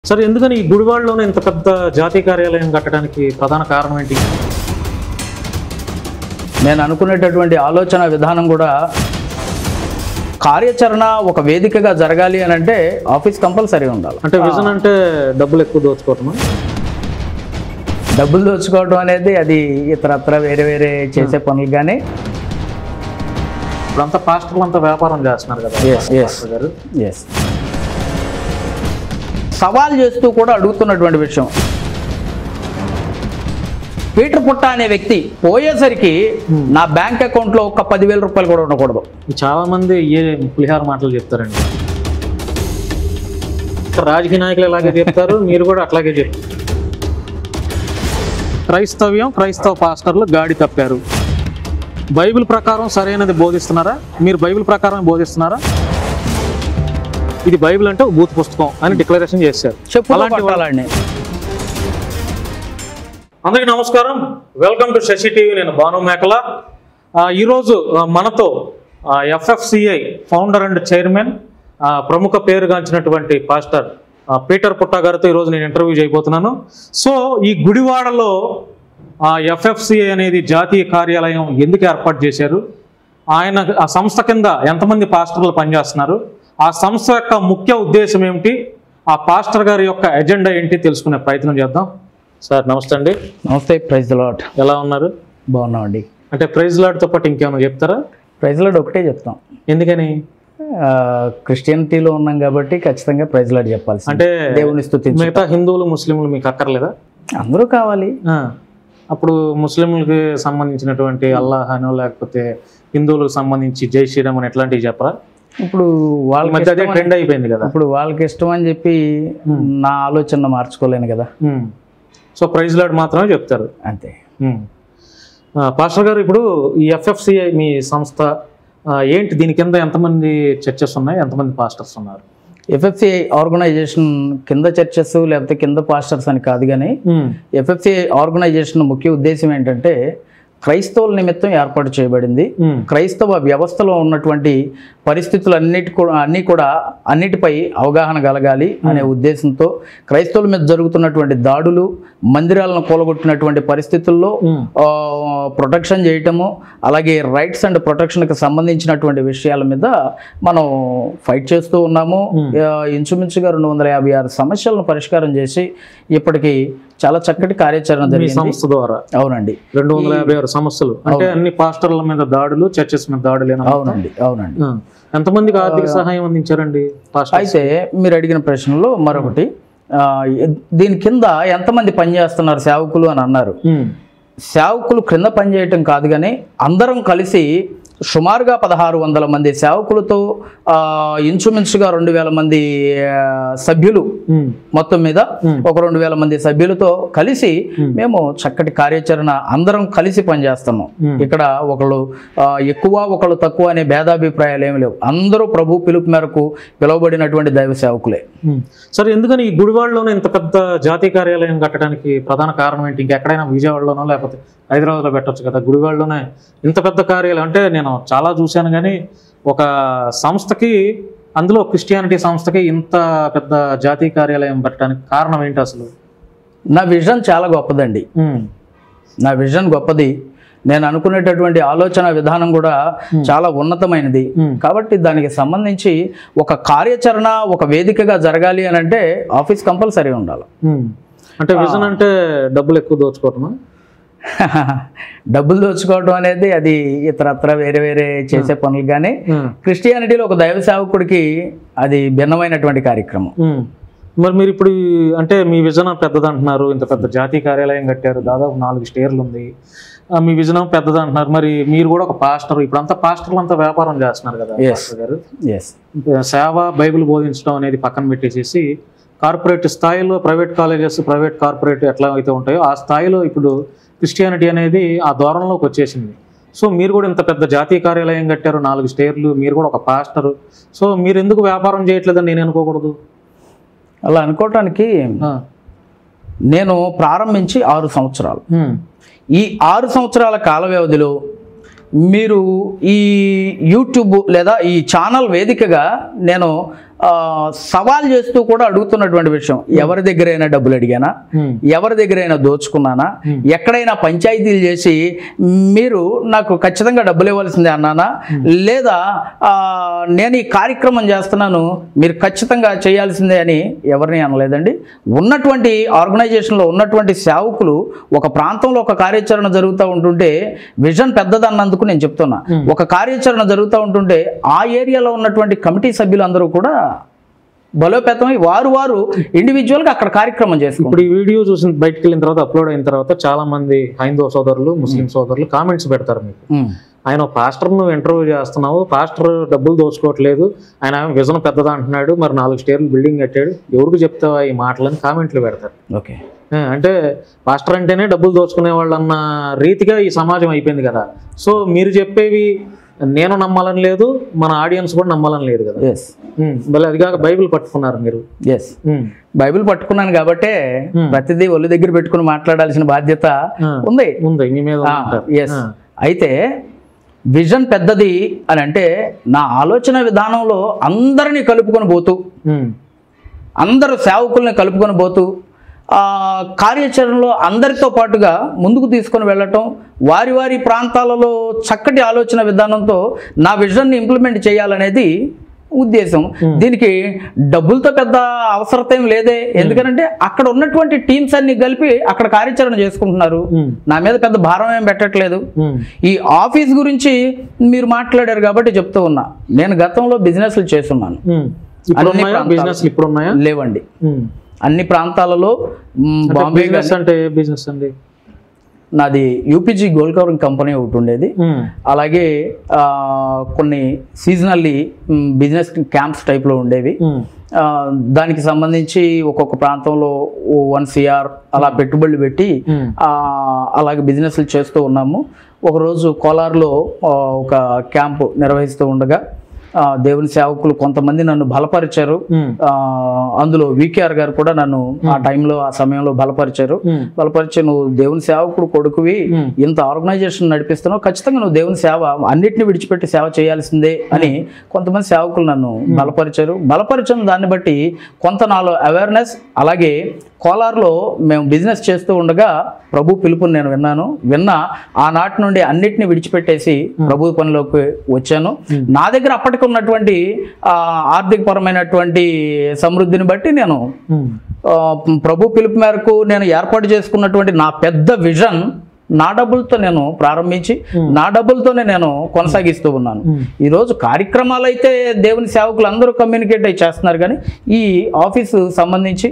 సరే ఎందుకని ఈ గుడివాడలోనే ఇంత పెద్ద జాతీయ కార్యాలయం కట్టడానికి ప్రధాన కారణం ఏంటి? నేను అనుకునేటటువంటి ఆలోచన విధానం కూడా కార్యాచరణ ఒక వేదికగా జరగాలి అని అంటే ఆఫీస్ కంపల్సరీ ఉండాలి. అంటే విజన్ అంటే డబ్బులు ఎక్కువ దోచుకోవటమా? డబ్బులు దోచుకోవడం అనేది అది ఇతరత్ర వేరే వేరే చేసే పనులు కానీ ఇప్పుడంతా పాస్టర్లు అంతా వ్యాపారం చేస్తున్నారు కదా. పాస్టర్ గారు ఎస్ సవాల్ చేస్తూ కూడా అడుగుతున్నటువంటి విషయం, పీటర్ పుట్ట అనే వ్యక్తి పోయేసరికి నా బ్యాంక్ అకౌంట్లో ఒక 10,000 రూపాయలు కూడా ఉండకూడదు. చాలా మంది ఏ పులిహార మాటలు చెప్తారండి. రాజకీయ నాయకులు ఎలాగే చెప్తారు, మీరు కూడా అట్లాగే చెప్తారు. క్రైస్తవ పాస్టర్లు గాడి తప్పారు. బైబిల్ ప్రకారం సరైనది బోధిస్తున్నారా? మీరు బైబిల్ ప్రకారం బోధిస్తున్నారా? ఇది బైబిల్ అంటే బూత్ పుస్తకం అని డిక్లరేషన్ చేశారు. అందరికీ నమస్కారం, వెల్కమ్ టు శశి టీవీ. నేను భాను మేకల. ఈరోజు మనతో FFCI ఫౌండర్ అండ్ చైర్మన్, ప్రముఖ పేరుగాంచినటువంటి పాస్టర్ పీటర్ పుట్ట గారితో ఈరోజు నేను ఇంటర్వ్యూ చేయబోతున్నాను. సో ఈ గుడివాడలో FFCI అనేది జాతీయ కార్యాలయం ఎందుకు ఏర్పాటు చేశారు, ఆ సంస్థ కింద ఎంతమంది పాస్టర్లు పనిచేస్తున్నారు, ఆ సంస్థ యొక్క ముఖ్య ఉద్దేశం ఏమిటి, ఆ పాస్టర్ గారి యొక్క ఎజెండా ఏంటి తెలుసుకునే ప్రయత్నం చేద్దాం. సార్ నమస్తే అండి. నమస్తే. Praise the lord. ఎలా ఉన్నారు? బాగున్నామండి. అంటే ప్రైజ్ లార్డ్తో పాటు ఇంకేమైనా చెప్తారా? ప్రైజ్ లార్డ్ ఒకటే చెప్తాం. ఎందుకని? క్రిస్టియానిటీలో ఉన్నాం కాబట్టి ఖచ్చితంగా ప్రైజ్ లార్డ్ చెప్పాలి. అంటే దేవుని స్తుతించు. మిగతా హిందువులు ముస్లింలు మీకు అక్కర్లేదా? అందరూ కావాలి. అప్పుడు ముస్లింలకి సంబంధించినటువంటి అల్లాహ్ అనో లేకపోతే హిందువులకు సంబంధించి జై శ్రీరామ్ అని ఎట్లాంటివి చెప్పరా? ఇప్పుడు వాళ్ళ మధ్య అదే ట్రెండ్ అయిపోయింది కదా. ఇప్పుడు వాళ్ళకి ఇష్టం అని చెప్పి నా ఆలోచన మార్చుకోలేను కదా. సో ప్రైజ్ లార్డ్ మాత్రమే చెప్తారు అంతే. పాస్టర్ గారు, ఇప్పుడు ఈ FFCI మీ సంస్థ ఏంటి, దీని కింద ఎంతమంది చర్చెస్ ఉన్నాయి, ఎంతమంది పాస్టర్స్ ఉన్నారు? FFCI ఆర్గనైజేషన్ కింద చర్చెస్ లేకపోతే కింద పాస్టర్స్ అని కాదు, కానీ FFCI ఆర్గనైజేషన్ ముఖ్య ఉద్దేశం ఏంటంటే క్రైస్తవుల నిమిత్తం ఏర్పాటు చేయబడింది. క్రైస్తవ వ్యవస్థలో ఉన్నటువంటి పరిస్థితులు అన్నిటిపై అవగాహన కలగాలి అనే ఉద్దేశంతో క్రైస్తవుల మీద జరుగుతున్నటువంటి దాడులు, మందిరాలను కూలగొట్టినటువంటి పరిస్థితుల్లో ప్రొటెక్షన్ చేయటము, అలాగే రైట్స్ అండ్ ప్రొటెక్షన్కి సంబంధించినటువంటి విషయాల మీద మనం ఫైట్ చేస్తూ ఉన్నాము. ఇంచుమించుగా 256 సమస్యలను పరిష్కారం చేసి ఇప్పటికీ చాలా చక్కటి కార్యాచరణ జరిగింది సంస్థ ద్వారా. అవునండి. 256 సమస్యలు అంటే అన్ని పాస్టర్ల మీద దాడులు, చర్చెస్ మీద దాడులు. అవునండి. ఎంతమందికి ఆర్థిక సహాయం అందించారండి? అయితే మీరు అడిగిన ప్రశ్నలో మరొకటి, దీని కింద ఎంతమంది పనిచేస్తున్నారు సేవకులు అని అన్నారు. సేవకులు క్రింద పనిచేయటం కాదు, కానీ అందరం కలిసి సుమారుగా 1600 మంది సేవకులతో ఇంచుమించుగా 2000 మంది సభ్యులు, మొత్తం మీద ఒక 2000 మంది సభ్యులతో కలిసి మేము చక్కటి కార్యాచరణ అందరం కలిసి పనిచేస్తున్నాం. ఇక్కడ ఒకళ్ళు ఎక్కువ ఒకళ్ళు తక్కువ అనే భేదాభిప్రాయాలు ఏమి లేవు. అందరూ ప్రభు పిలుపు మేరకు పిలువబడినటువంటి దైవ సేవకులే. సరే ఎందుకని ఈ గుడివాడలోనే ఇంత పెద్ద జాతీయ కార్యాలయం కట్టడానికి ప్రధాన కారణం ఏంటి? ఇంకెక్కడైనా విజయవాడలోనో లేకపోతే హైదరాబాద్లో పెట్టచ్చు కదా, గుడివాడలోనే ఇంత పెద్ద కార్యాలయం అంటే నేను చాలా చూశాను. కానీ ఒక సంస్థకి, అందులో క్రిస్టియానిటీ సంస్థకి ఇంత పెద్ద జాతీయ కార్యాలయం పెట్టడానికి కారణం ఏంటి అసలు? నా విజన్ చాలా గొప్పదండి. నా విజన్ గొప్పది. నేను అనుకునేటటువంటి ఆలోచన విధానం కూడా చాలా ఉన్నతమైనది. కాబట్టి దానికి సంబంధించి ఒక కార్యాచరణ ఒక వేదికగా జరగాలి అని అంటే ఆఫీస్ కంపల్సరీ ఉండాలి. అంటే విజన్ అంటే డబ్బులు ఎక్కువ దోచుకోవటమా? డబ్బులు దోచుకోవడం అనేది అది ఇతరత్ర వేరే వేరే చేసే పనులు, కానీ క్రిస్టియానిటీలో ఒక దైవ సేవకుడికి అది భిన్నమైనటువంటి కార్యక్రమం. మరి మీరు ఇప్పుడు అంటే మీ విజన్ పెద్దది అంటున్నారు, ఇంత పెద్ద జాతీయ కార్యాలయం కట్టారు, దాదాపు 4 స్టేర్లు ఉంది, మీ విజన్ పెద్దది అంటున్నారు. మరి మీరు కూడా ఒక పాస్టర్, ఇప్పుడంతా పాస్టర్లు అంతా వ్యాపారం చేస్తున్నారు కదా గారు. సేవ, బైబిల్ బోధించడం అనేది పక్కన పెట్టేసేసి కార్పొరేట్ స్థాయిలో ప్రైవేట్ కాలేజెస్, ప్రైవేట్ కార్పొరేట్ ఎట్లా అయితే ఉంటాయో ఆ స్థాయిలో ఇప్పుడు క్రిస్టియానిటీ అనేది ఆ ధోరణిలోకి వచ్చేసింది. సో మీరు కూడా ఇంత పెద్ద జాతీయ కార్యాలయం కట్టారు, 4 స్టేర్లు, మీరు కూడా ఒక పాస్టరు. సో మీరు ఎందుకు వ్యాపారం చేయట్లేదని నేను అనుకోకూడదు? అలా అనుకోవటానికి నేను ప్రారంభించి 6 సంవత్సరాలు. ఈ 6 సంవత్సరాల కాల వ్యవధిలో మీరు ఈ యూట్యూబ్ లేదా ఈ ఛానల్ వేదికగా నేను సవాల్ చేస్తూ కూడా అడుగుతున్నటువంటి విషయం, ఎవరి దగ్గరైనా డబ్బులు అడిగానా, ఎవరి దగ్గరైనా దోచుకున్నానా, ఎక్కడైనా పంచాయతీలు చేసి మీరు నాకు ఖచ్చితంగా డబ్బులు ఇవ్వాల్సిందే అన్నానా, లేదా నేను ఈ కార్యక్రమం చేస్తున్నాను మీరు ఖచ్చితంగా చేయాల్సిందే అని ఎవరిని అనలేదండి. ఉన్నటువంటి ఆర్గనైజేషన్లో ఉన్నటువంటి సేవకులు ఒక ప్రాంతంలో ఒక కార్యాచరణ జరుగుతూ ఉంటుంటే, విజన్ పెద్దదన్నందుకు నేను చెప్తున్నా, ఒక కార్యాచరణ జరుగుతూ ఉంటుంటే ఆ ఏరియాలో ఉన్నటువంటి కమిటీ సభ్యులందరూ కూడా బలోపేతమై వారు ఇండివిజువల్గా అక్కడ కార్యక్రమం చేస్తారు. ఇప్పుడు ఈ వీడియో చూసి బయటకు వెళ్ళిన తర్వాత, అప్లోడ్ అయిన తర్వాత చాలా మంది హైందవ సోదరులు, ముస్లిం సోదరులు కామెంట్స్ పెడతారు మీకు, ఆయన పాస్టర్ నువ్వు ఇంటర్వ్యూ చేస్తున్నావు, పాస్టర్ డబ్బులు దోచుకోవట్లేదు, ఆయన విజన్ పెద్దదా అంటున్నాడు, మరి 4 స్టేర్లు బిల్డింగ్ కట్టాడు, ఎవరికి చెప్తావా ఈ మాటలని కామెంట్లు పెడతారు. ఓకే, అంటే పాస్టర్ అంటేనే డబ్బులు దోచుకునే వాళ్ళు అన్న రీతిగా ఈ సమాజం అయిపోయింది కదా. సో మీరు చెప్పేవి నేను నమ్మాలని లేదు, మన ఆడియన్స్ కూడా నమ్మాలని లేదు కదా. మళ్ళీ అది కాక బైబిల్ పట్టుకున్నారు మీరు. బైబిల్ పట్టుకున్నాను కాబట్టే ప్రతిదీ ఒళ్ళు దగ్గర పెట్టుకుని మాట్లాడాల్సిన బాధ్యత ఉంది మీ మీద. అయితే విజన్ పెద్దది అని అంటే నా ఆలోచన విధానంలో అందరినీ కలుపుకొని పోతూ, అందరు సేవకుల్ని కలుపుకొని పోతూ, కార్యాచరణలో అందరితో పాటుగా ముందుకు తీసుకొని వెళ్ళటం, వారి ప్రాంతాలలో చక్కటి ఆలోచన విధానంతో నా విజన్ని ఇంప్లిమెంట్ చేయాలనేది ఉద్దేశం. దీనికి డబ్బులతో పెద్ద అవసరం ఏం లేదే, ఎందుకంటే అక్కడ ఉన్నటువంటి టీమ్స్ అన్ని కలిపి అక్కడ కార్యాచరణ చేసుకుంటున్నారు, నా మీద పెద్ద భారం ఏం పెట్టట్లేదు. ఈ ఆఫీస్ గురించి మీరు మాట్లాడారు కాబట్టి చెప్తూ ఉన్నా, నేను గతంలో బిజినెస్లు చేస్తున్నాను. లేవండి, అన్ని ప్రాంతాలలో. బాంబే అంటే బిజినెస్ అండి నాది యూపీజీ గోల్డ్ కవరింగ్ కంపెనీ ఒకటి ఉండేది. అలాగే కొన్ని సీజనల్లీ బిజినెస్ క్యాంప్స్ టైప్లో ఉండేవి. దానికి సంబంధించి ఒక్కొక్క ప్రాంతంలో 1 CR అలా పెట్టుబడులు పెట్టి అలాగే బిజినెస్లు చేస్తూ ఉన్నాము. ఒకరోజు కోలార్లో ఒక క్యాంపు నిర్వహిస్తూ ఉండగా దేవుని సేవకులు కొంతమంది నన్ను బలపరిచారు. అందులో వికేఆర్ గారు కూడా నన్ను ఆ టైంలో ఆ సమయంలో బలపరిచారు. నువ్వు దేవుని సేవకుడు కొడుకువి, ఇంత ఆర్గనైజేషన్ నడిపిస్తున్నావు, ఖచ్చితంగా నువ్వు దేవుని సేవ అన్నిటిని విడిచిపెట్టి సేవ చేయాల్సిందే అని కొంతమంది సేవకులు నన్ను బలపరిచిన దాన్ని బట్టి కొంత నాలో అవేర్నెస్. అలాగే కోలార్లో మేము బిజినెస్ చేస్తూ ఉండగా ప్రభు పిలుపుని నేను విన్నా ఆనాటి నుండి అన్నిటిని విడిచిపెట్టేసి ప్రభు పనిలోకి వచ్చాను. నా దగ్గర అప్పటికి ఉన్నటువంటి ఆర్థిక పరమైనటువంటి సమృద్ధిని బట్టి నేను ప్రభు పిలుపు మేరకు నేను ఏర్పాటు చేసుకున్నటువంటి నా పెద్ద విజన్ నా డబ్బులతో నేను ప్రారంభించి నా డబ్బులతోనే నేను కొనసాగిస్తూ ఉన్నాను. ఈరోజు కార్యక్రమాలు అయితే దేవుని సేవకులు అందరూ కమ్యూనికేట్ అయి చేస్తున్నారు, కానీ ఈ ఆఫీసు సంబంధించి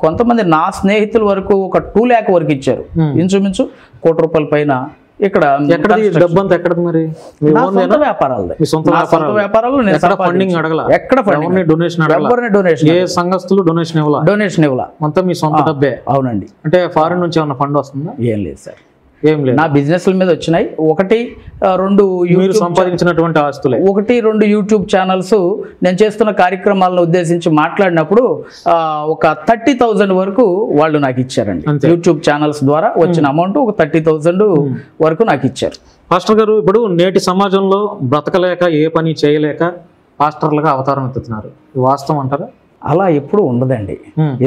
కొంతమంది నా స్నేహితుల వరకు ఒక 2 lakh వరకు ఇచ్చారు, ఇంచుమించు ₹1 కోటి పైన. ఇక్కడ డబ్బంతా ఎక్కడ మరి? డొనేషన్ ఇవ్వాల మొత్తం మీ సొంత డబ్బే? అవునండి. అంటే ఫారెన్ నుంచి ఏమన్నా ఫండ్ వస్తుందా? ఏం లేదు సార్, ఏం లేదు. నా బిజినెస్ల మీద వచ్చినాయి. 1-2 సంపాదించినటువంటి ఆస్తులే. 1-2 యూట్యూబ్ ఛానల్స్ నేను చేస్తున్న కార్యక్రమాలను ఉద్దేశించి మాట్లాడినప్పుడు ఒక 30,000 వరకు వాళ్ళు నాకు ఇచ్చారండి. యూట్యూబ్ ఛానల్స్ ద్వారా వచ్చిన అమౌంట్ ఒక 30,000 వరకు నాకు ఇచ్చారు. పాస్టర్ గారు, ఇప్పుడు నేటి సమాజంలో బ్రతకలేక ఏ పని చేయలేక పాస్టర్లుగా అవతారం ఎత్తుతున్నారు, వాస్తవం అంటారా? అలా ఎప్పుడు ఉండదండి.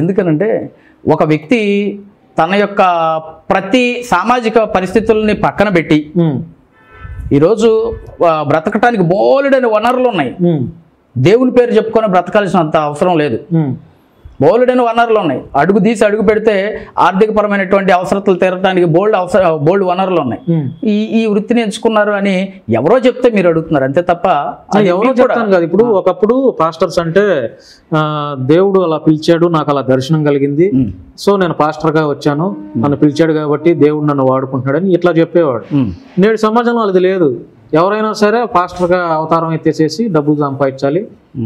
ఎందుకనంటే ఒక వ్యక్తి తన యొక్క ప్రతి సామాజిక పరిస్థితుల్ని పక్కన పెట్టి ఈరోజు బ్రతకటానికి బోలెడని వనరులు ఉన్నాయి. దేవుని పేరు చెప్పుకొని బ్రతకాల్సినంత అవసరం లేదు. బోలెడని వనరులు ఉన్నాయి. అడుగు తీసి అడుగు పెడితే ఆర్థిక పరమైనటువంటి అవసరతలు తీరడానికి బోల్డ్ వనరులు ఉన్నాయి. ఈ వృత్తిని ఎంచుకున్నారు అని ఎవరో చెప్తే మీరు అడుగుతున్నారు అంతే తప్ప ఎవరో చెప్తాను కాదు. ఇప్పుడు ఒకప్పుడు పాస్టర్స్ అంటే దేవుడు అలా పిలిచాడు, నాకు అలా దర్శనం కలిగింది, సో నేను పాస్టర్గా వచ్చాను, నన్ను పిలిచాడు కాబట్టి దేవుడు నన్ను వాడుకుంటున్నాడని ఇట్లా చెప్పేవాడు. నేడు సమాజంలో అది లేదు. ఎవరైనా సరే పాస్టర్గా అవతారం ఎత్తేసేసి డబ్బులు సంపాదించాలి,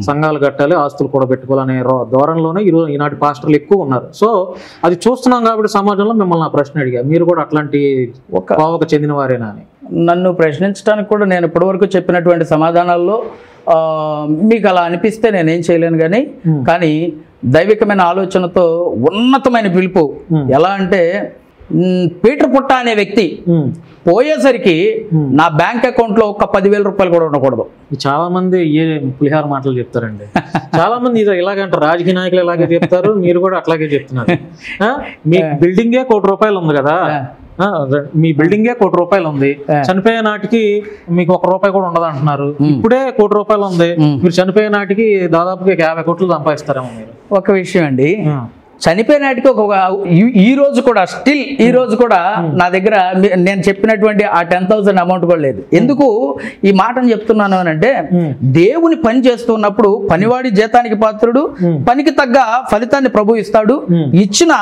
సంఘాలు కట్టాలి, ఆస్తులు కూడా పెట్టుకోవాలనే ధోరణిలోనే ఈనాటి పాస్టర్లు ఎక్కువ ఉన్నారు. సో అది చూస్తున్నాం కాబట్టి సమాజంలో మిమ్మల్ని ఆ ప్రశ్న అడిగా, మీరు కూడా అట్లాంటి కోవకు చెందిన వారేనా అని. నన్ను ప్రశ్నించడానికి కూడా నేను ఇప్పటివరకు చెప్పినటువంటి సమాధానాల్లో మీకు అలా అనిపిస్తే నేనేం చేయలేను, కానీ దైవికమైన ఆలోచనతో ఉన్నతమైన పిలుపు ఎలా అంటే పీటర్ పుట్ట అనే వ్యక్తి పోయేసరికి నా బ్యాంక్ అకౌంట్ లో ఒక్క 10,000 రూపాయలు కూడా ఉండకూడదు. చాలా మంది ఏ పులిహార మాటలు చెప్తారండి. చాలా మంది ఇలాగంటారు, రాజకీయ నాయకులు ఇలాగే చెప్తారు, మీరు కూడా అట్లాగే చెప్తున్నారు. మీ బిల్డింగే ₹1,00,00,000 ఉంది కదా, మీ బిల్డింగే ₹1,00,00,000 ఉంది, చనిపోయే నాటికి మీకు ₹1 కూడా ఉండదు అంటున్నారు. ఇప్పుడే ₹1,00,00,000 ఉంది, మీరు చనిపోయే నాటికి దాదాపుగా 50 కోట్లు సంపాదిస్తారేమో మీరు. ఒక విషయం అండి, చనిపోయినాటికి ఈ రోజు కూడా స్టిల్ ఈ రోజు కూడా నా దగ్గర నేను చెప్పినటువంటి ఆ 10,000 అమౌంట్ కూడా లేదు. ఎందుకు ఈ మాటను చెప్తున్నాను అని అంటే, దేవుని పని చేస్తున్నప్పుడు పనివాడి జీతానికి పాత్రుడు, పనికి తగ్గ ఫలితాన్ని ప్రభు ఇస్తాడు. ఇచ్చిన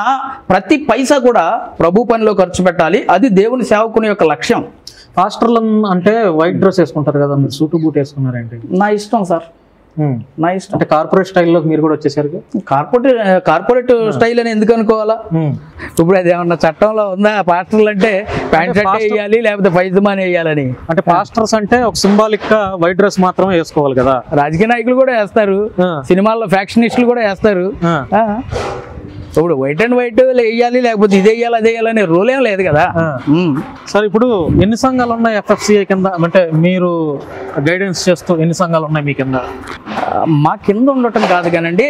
ప్రతి పైసా కూడా ప్రభు పనిలో ఖర్చు పెట్టాలి. అది దేవుని సేవకుని యొక్క లక్ష్యం. పాస్టర్లు అంటే వైట్ డ్రెస్ వేసుకుంటారు కదా, మీరు సూటు బూట్ వేసుకున్నారేంటి? నా ఇష్టం సార్, నా ఇష్టం. అంటే కార్పొరేట్ స్టైల్లో మీరు కూడా వచ్చేసారు. కార్పొరేట్ స్టైల్ అని ఎందుకు అనుకోవాలా? ఇప్పుడు అది ఏమన్నా చట్టంలో ఉందా పాస్టర్లు అంటే ప్యాంట్ షర్ట్ వేయాలి లేకపోతే పైజమాని వేయాలని? అంటే పాస్టర్స్ అంటే ఒక సింబాలిక్ గా వైట్ డ్రెస్ మాత్రమే వేసుకోవాలి కదా. రాజకీయ నాయకులు కూడా వేస్తారు, సినిమాల్లో ఫ్యాక్షనిస్టులు కూడా వేస్తారు. ఇప్పుడు వైట్ అండ్ వైట్ వేయాలి లేకపోతే ఇది వేయాలి అదే వేయాలనే రూల్ ఏం లేదు కదా. సార్, ఇప్పుడు ఎన్ని సంఘాలు ఉన్నాయి FFCI కింద? అంటే మీరు గైడెన్స్ చేస్తూ ఎన్ని సంఘాలు ఉన్నాయి మీ కింద? మా కింద ఉండటం కాదు కానండి,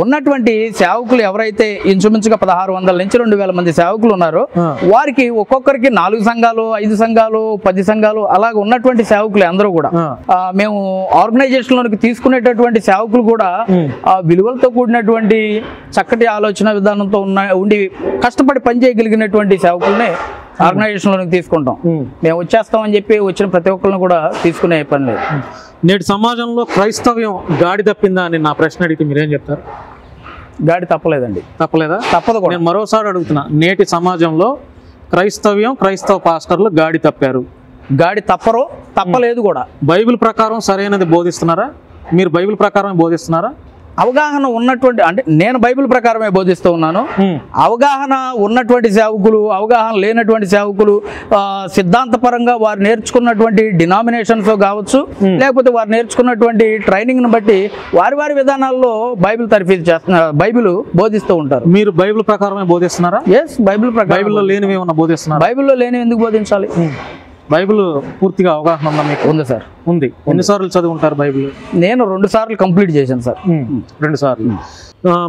ఉన్నటువంటి సేవకులు ఎవరైతే ఇంచుమించుగా 1600 నుంచి 2000 మంది సేవకులు ఉన్నారో వారికి ఒక్కొక్కరికి 4 సంఘాలు 5 సంఘాలు 10 సంఘాలు అలాగ ఉన్నటువంటి సేవకులు అందరూ కూడా మేము ఆర్గనైజేషన్ లోనికి తీసుకునేటటువంటి సేవకులు కూడా విలువలతో కూడినటువంటి చక్కటి ఆలోచన విధానంతో ఉండి కష్టపడి పనిచేయగలిగినటువంటి సేవకుల్ని ఆర్గనైజేషన్ లోనికి తీసుకుంటాం. మేము వచ్చేస్తామని చెప్పి వచ్చిన ప్రతి ఒక్కరిని కూడా తీసుకునే పని లేదు. నేటి సమాజంలో క్రైస్తవ్యం గాడి తప్పిందా అని నా ప్రశ్న అడిగితే మీరేం చెప్తారు? గాడి తప్పలేదండి. తప్పలేదా? తప్పదు కూడా. నేను మరోసారి అడుగుతున్నా, నేటి సమాజంలో క్రైస్తవ పాస్టర్లు గాడి తప్పారు. గాడి తప్పలేదు కూడా. బైబిల్ ప్రకారం సరైనది బోధిస్తున్నారా? మీరు బైబిల్ ప్రకారం బోధిస్తున్నారా? అవగాహన ఉన్నటువంటి, అంటే నేను బైబిల్ ప్రకారమే బోధిస్తూ ఉన్నాను. అవగాహన ఉన్నటువంటి సేవకులు, అవగాహన లేనటువంటి సేవకులు, సిద్ధాంతపరంగా వారు నేర్చుకున్నటువంటి డినామినేషన్స్ కావచ్చు లేకపోతే వారు నేర్చుకున్నటువంటి ట్రైనింగ్ ను బట్టి వారి విధానాల్లో బైబిల్ తర్ఫీదు చేస్తున్నారు, బైబిల్ బోధిస్తూ ఉంటారు. మీరు బైబిల్ ప్రకారమే బోధిస్తున్నారా? ఎస్, బైబిల్ ప్రకారం. బైబిల్లో లేనివి ఏమన్నా బోధిస్తున్నారు? బైబిల్లో లేనివి ఎందుకు బోధించాలి? బైబిల్ పూర్తిగా అవగాహన ఉందా మీకు? ఉంది సార్, ఉంది. ఎన్నిసార్లు చదువుకుంటారు బైబిల్? నేను 2 సార్లు కంప్లీట్ చేశాను సార్. 2 సార్లు.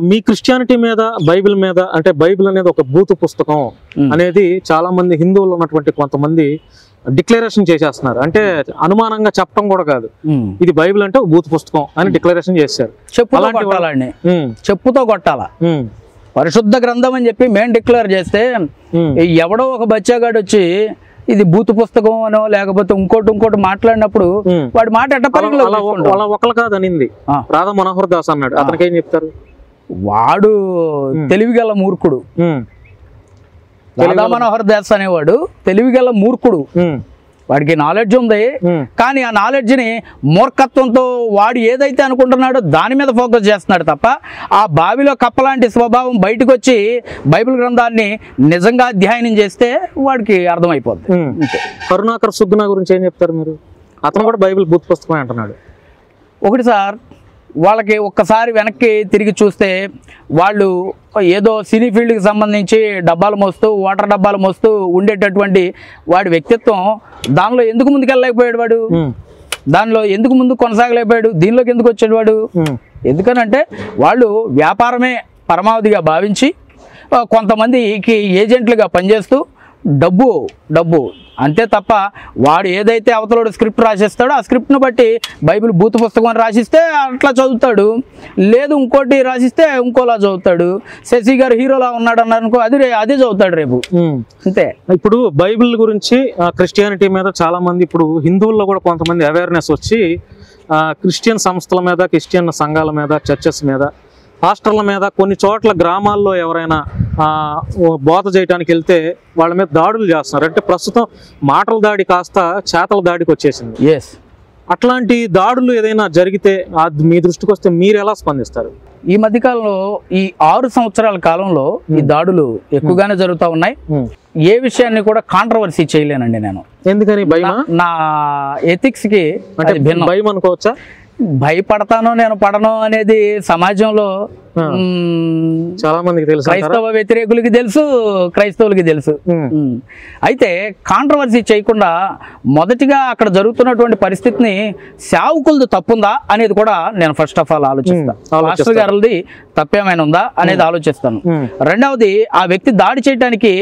మీ క్రిస్టియానిటీ మీద, బైబిల్ మీద, అంటే బైబిల్ అనేది ఒక బూతు పుస్తకం అనేది చాలా మంది హిందువులు ఉన్నటువంటి కొంతమంది డిక్లరేషన్ చేసేస్తున్నారు. అంటే అనుమానంగా చెప్పడం కూడా కాదు, ఇది బైబిల్ అంటే ఒక బూతు పుస్తకం అని డిక్లరేషన్ చేశారు. చెప్పుతో కొట్టాలా? పరిశుద్ధ గ్రంథం అని చెప్పి మేము డిక్లేర్ చేస్తే ఎవడో ఒక బచ్చాగాడు వచ్చి ఇది బూతు పుస్తకం అనో లేకపోతే ఇంకోటి మాట్లాడినప్పుడు వాడి మాట ఒకళ్ళు కాదు అనింది రాధా మనోహర్ దాస్ అన్నాడు. అతనికి ఏం చెప్తారు? వాడు తెలివిగల మూర్ఖుడు. రాధా మనోహర్ దాస్ అనేవాడు తెలివిగల మూర్ఖుడు. వాడికి నాలెడ్జ్ ఉంది, కానీ ఆ నాలెడ్జ్ ని మూర్ఖత్వంతో వాడు ఏదైతే అనుకుంటున్నాడో దాని మీద ఫోకస్ చేస్తున్నాడు తప్ప ఆ బావిలో కప్పలాంటి స్వభావం బయటకు వచ్చి బైబిల్ గ్రంథాన్ని నిజంగా అధ్యయనం చేస్తే వాడికి అర్థమైపోద్ది. కరుణాకర్ సుగ్నా గురించి ఏం చెప్తారు మీరు? అతను కూడా బైబిల్ బూత్ పుస్తకమే అంటున్నాడు. ఒకటి సార్, వాళ్ళకి ఒక్కసారి వెనక్కి తిరిగి చూస్తే వాళ్ళు ఏదో సినీ ఫీల్డ్కి సంబంధించి డబ్బాలు మోస్తూ వాటర్ డబ్బాలు మోస్తూ ఉండేటటువంటి వాడి వ్యక్తిత్వం దానిలో ఎందుకు ముందుకెళ్ళలేకపోయాడు? వాడు దానిలో ఎందుకు ముందు కొనసాగలేకపోయాడు? దీనిలోకి ఎందుకు వచ్చాడు వాడు? ఎందుకనంటే వాళ్ళు వ్యాపారమే పరమావధిగా భావించి కొంతమందికి ఏజెంట్లుగా పనిచేస్తూ డబ్బు అంతే తప్ప వాడు ఏదైతే అవతలోడు స్క్రిప్ట్ రాసిస్తాడో ఆ స్క్రిప్ట్ను బట్టి బైబిల్ బూతు పుస్తకం అని రాసిస్తే అట్లా చదువుతాడు, లేదు ఇంకోటి రాసిస్తే ఇంకోలా చదువుతాడు. శశి గారు హీరోలా ఉన్నాడు అన్నారు అనుకో, అదే చదువుతాడు రేపు. అంతే. ఇప్పుడు బైబిల్ గురించి క్రిస్టియానిటీ మీద చాలా మంది, ఇప్పుడు హిందువుల్లో కూడా కొంతమంది అవేర్నెస్ వచ్చి క్రిస్టియన్ సంస్థల మీద, క్రిస్టియన్ సంఘాల మీద, చర్చెస్ మీద, పాస్టర్ల మీద, కొన్ని చోట్ల గ్రామాల్లో ఎవరైనా బోధ చేయడానికి వెళ్తే వాళ్ళ మీద దాడులు చేస్తున్నారు. అంటే ప్రస్తుతం మాటల దాడి కాస్త చేతల దాడికి వచ్చేసింది. అట్లాంటి దాడులు ఏదైనా జరిగితే మీ దృష్టికి వస్తే మీరు ఎలా స్పందిస్తారు? ఈ మధ్యకాలంలో ఈ 6 సంవత్సరాల కాలంలో ఈ దాడులు ఎక్కువగానే జరుగుతూ ఉన్నాయి. ఏ విషయాన్ని కూడా కాంట్రవర్సీ చేయలేనండి నేను. ఎందుకని? భయం? నా ఎథిక్స్ కి భయం అనుకోవచ్చా? భయపడతానో నేను పడను అనేది సమాజంలో చాలా మందికి తెలుసు, క్రైస్తవ వ్యతిరేకులకి తెలుసు, క్రైస్తవులకి తెలుసు. అయితే కాంట్రవర్సీ చేయకుండా మొదటిగా అక్కడ జరుగుతున్నటువంటి పరిస్థితిని సేవకులది తప్పుందా అనేది కూడా నేను ఫస్ట్ ఆఫ్ ఆల్ ఆలోచిస్తాను. పాస్టర్ గారిది తప్పేమైనా ఉందా అనేది ఆలోచిస్తాను. రెండవది, ఆ వ్యక్తి దాడి చేయడానికి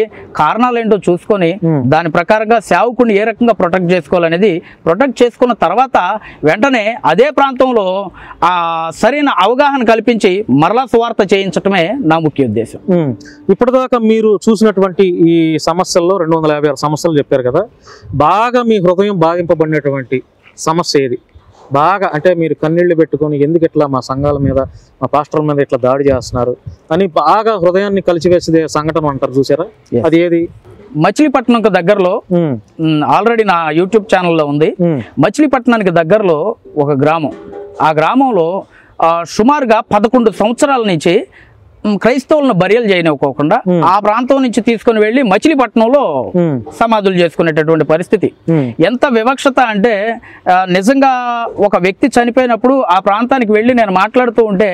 కారణాలు ఏంటో చూసుకొని దాని ప్రకారంగా సేవకుని ఏ రకంగా ప్రొటెక్ట్ చేసుకోవాలనేది ప్రొటెక్ట్ చేసుకున్న తర్వాత వెంటనే అదే ప్రాంతంలో ఆ సరైన అవగాహన కల్పించి మరలా స్వార్థ చేయించటమే నా ముఖ్య ఉద్దేశం. ఇప్పటిదాకా మీరు చూసినటువంటి ఈ సమస్యల్లో 256 సమస్యలు చెప్పారు కదా, బాగా మీ హృదయం బాధింపబడినటువంటి సమస్య ఏది? బాగా అంటే మీరు కన్నీళ్లు పెట్టుకొని ఎందుకు ఇట్లా మా సంఘాల మీద, మా పాస్టర్ల మీద ఇట్లా దాడి చేస్తున్నారు అని బాగా హృదయాన్ని కలిసివేసే సంఘటన అంటారు చూసారా, అది ఏది? మచిలీపట్నంకి దగ్గరలో, ఆల్రెడీ నా యూట్యూబ్ ఛానల్లో ఉంది. మచిలీపట్నానికి దగ్గరలో ఒక గ్రామం. ఆ గ్రామంలో సుమారుగా 11 సంవత్సరాల నుంచి క్రైస్తవులను బరియలు చేయనివ్వకోకుండా ఆ ప్రాంతం నుంచి తీసుకుని వెళ్ళి మచిలీపట్నంలో సమాధులు చేసుకునేటటువంటి పరిస్థితి. ఎంత వివక్షత అంటే నిజంగా ఒక వ్యక్తి చనిపోయినప్పుడు ఆ ప్రాంతానికి వెళ్ళి నేను మాట్లాడుతూ ఉంటే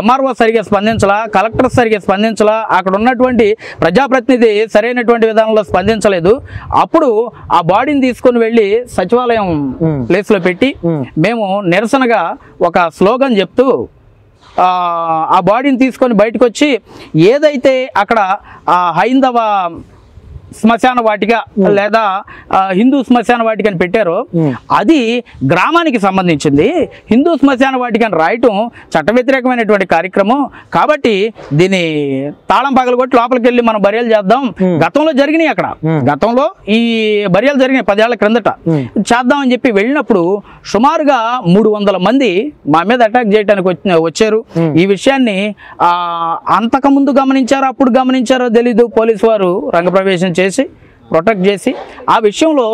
ఎంఆర్ఓ సరిగా స్పందించలా, కలెక్టర్ సరిగా స్పందించలా, అక్కడ ఉన్నటువంటి ప్రజాప్రతినిధి సరైనటువంటి విధానంలో స్పందించలేదు. అప్పుడు ఆ బాడీని తీసుకుని వెళ్ళి సచివాలయం ప్లేస్లో పెట్టి మేము నిరసనగా ఒక స్లోగన్ చెప్తూ ఆ బాడీని తీసుకొని బయటకు వచ్చి ఏదైతే అక్కడ హైందవ శ్మశాన వాటిక లేదా హిందూ శ్మశాన వాటిక అని పెట్టారో అది గ్రామానికి సంబంధించింది. హిందూ శ్మశాన వాటిక అని రాయటం చట్ట వ్యతిరేకమైనటువంటి కార్యక్రమం కాబట్టి దీన్ని తాళం పగలగొట్టి లోపలికి వెళ్ళి మనం బర్యాలు చేద్దాం. గతంలో జరిగినాయి, అక్కడ గతంలో ఈ బర్యాలు జరిగినాయి 10 ఏళ్ల క్రిందట. చేద్దామని చెప్పి వెళ్ళినప్పుడు సుమారుగా 300 మంది మా మీద అటాక్ చేయడానికి వచ్చారు. ఈ విషయాన్ని అంతకుముందు గమనించారో అప్పుడు గమనించారో తెలీదు. పోలీసు వారు రంగప్రవేశం చేసి ప్రొటెక్ట్ చేసి ఆ విషయంలో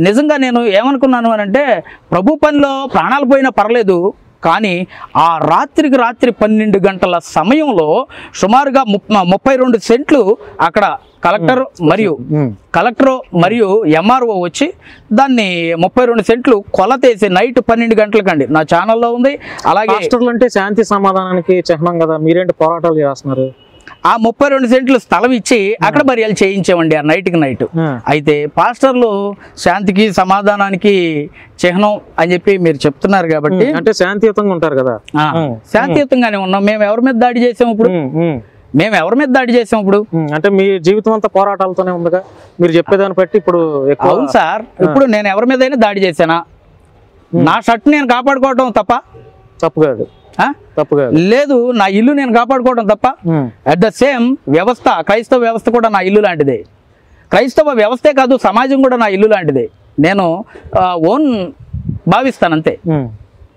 నిజంగా నేను ఏమనుకున్నాను అని అంటే, ప్రభు పనిలో ప్రాణాలు పోయినా పర్లేదు కానీ ఆ రాత్రికి రాత్రి 12 గంటల సమయంలో సుమారుగా 32 సెంట్లు అక్కడ కలెక్టర్ మరియు ఎంఆర్ఓ వచ్చి దాన్ని 32 సెంట్లు కొలతేసి నైట్ 12 గంటలకండి నా ఛానల్లో ఉంది. అలాగే పాస్టర్లు అంటే శాంతి సమాధానానికి చిహ్నం కదా, మీరేంటి పోరాటాలు చేస్తున్నారు? ఆ 32 సెంట్లు స్థలం ఇచ్చి అక్కడ బర్యాలు చేయించామండి ఆ నైట్కి నైట్. అయితే పాస్టర్లు శాంతికి సమాధానానికి చిహ్నం అని చెప్పి మీరు చెప్తున్నారు కాబట్టి అంటే శాంతియుతంగా ఉంటారు కదా. శాంతియుతంగానే ఉన్నాం. మేము ఎవరి మీద దాడి చేసాం ఇప్పుడు? అంటే మీ జీవితం అంతా పోరాటాలతోనే ఉందిగా మీరు చెప్పేదాన్ని బట్టి. ఇప్పుడు అవును సార్, ఇప్పుడు నేను ఎవరి మీదైనా దాడి చేశానా? నా షర్ట్ నేను కాపాడుకోవడం తప్పు కాదు లేదు, నా ఇల్లు నేను కాపాడుకోవడం తప్ప. అట్ ద సేమ్ వ్యవస్థ, క్రైస్తవ వ్యవస్థ కూడా నా ఇల్లు లాంటిదే. క్రైస్తవ వ్యవస్థే కాదు, సమాజం కూడా నా ఇల్లు లాంటిదే. నేను ఓన్ భావిస్తాను అంతే.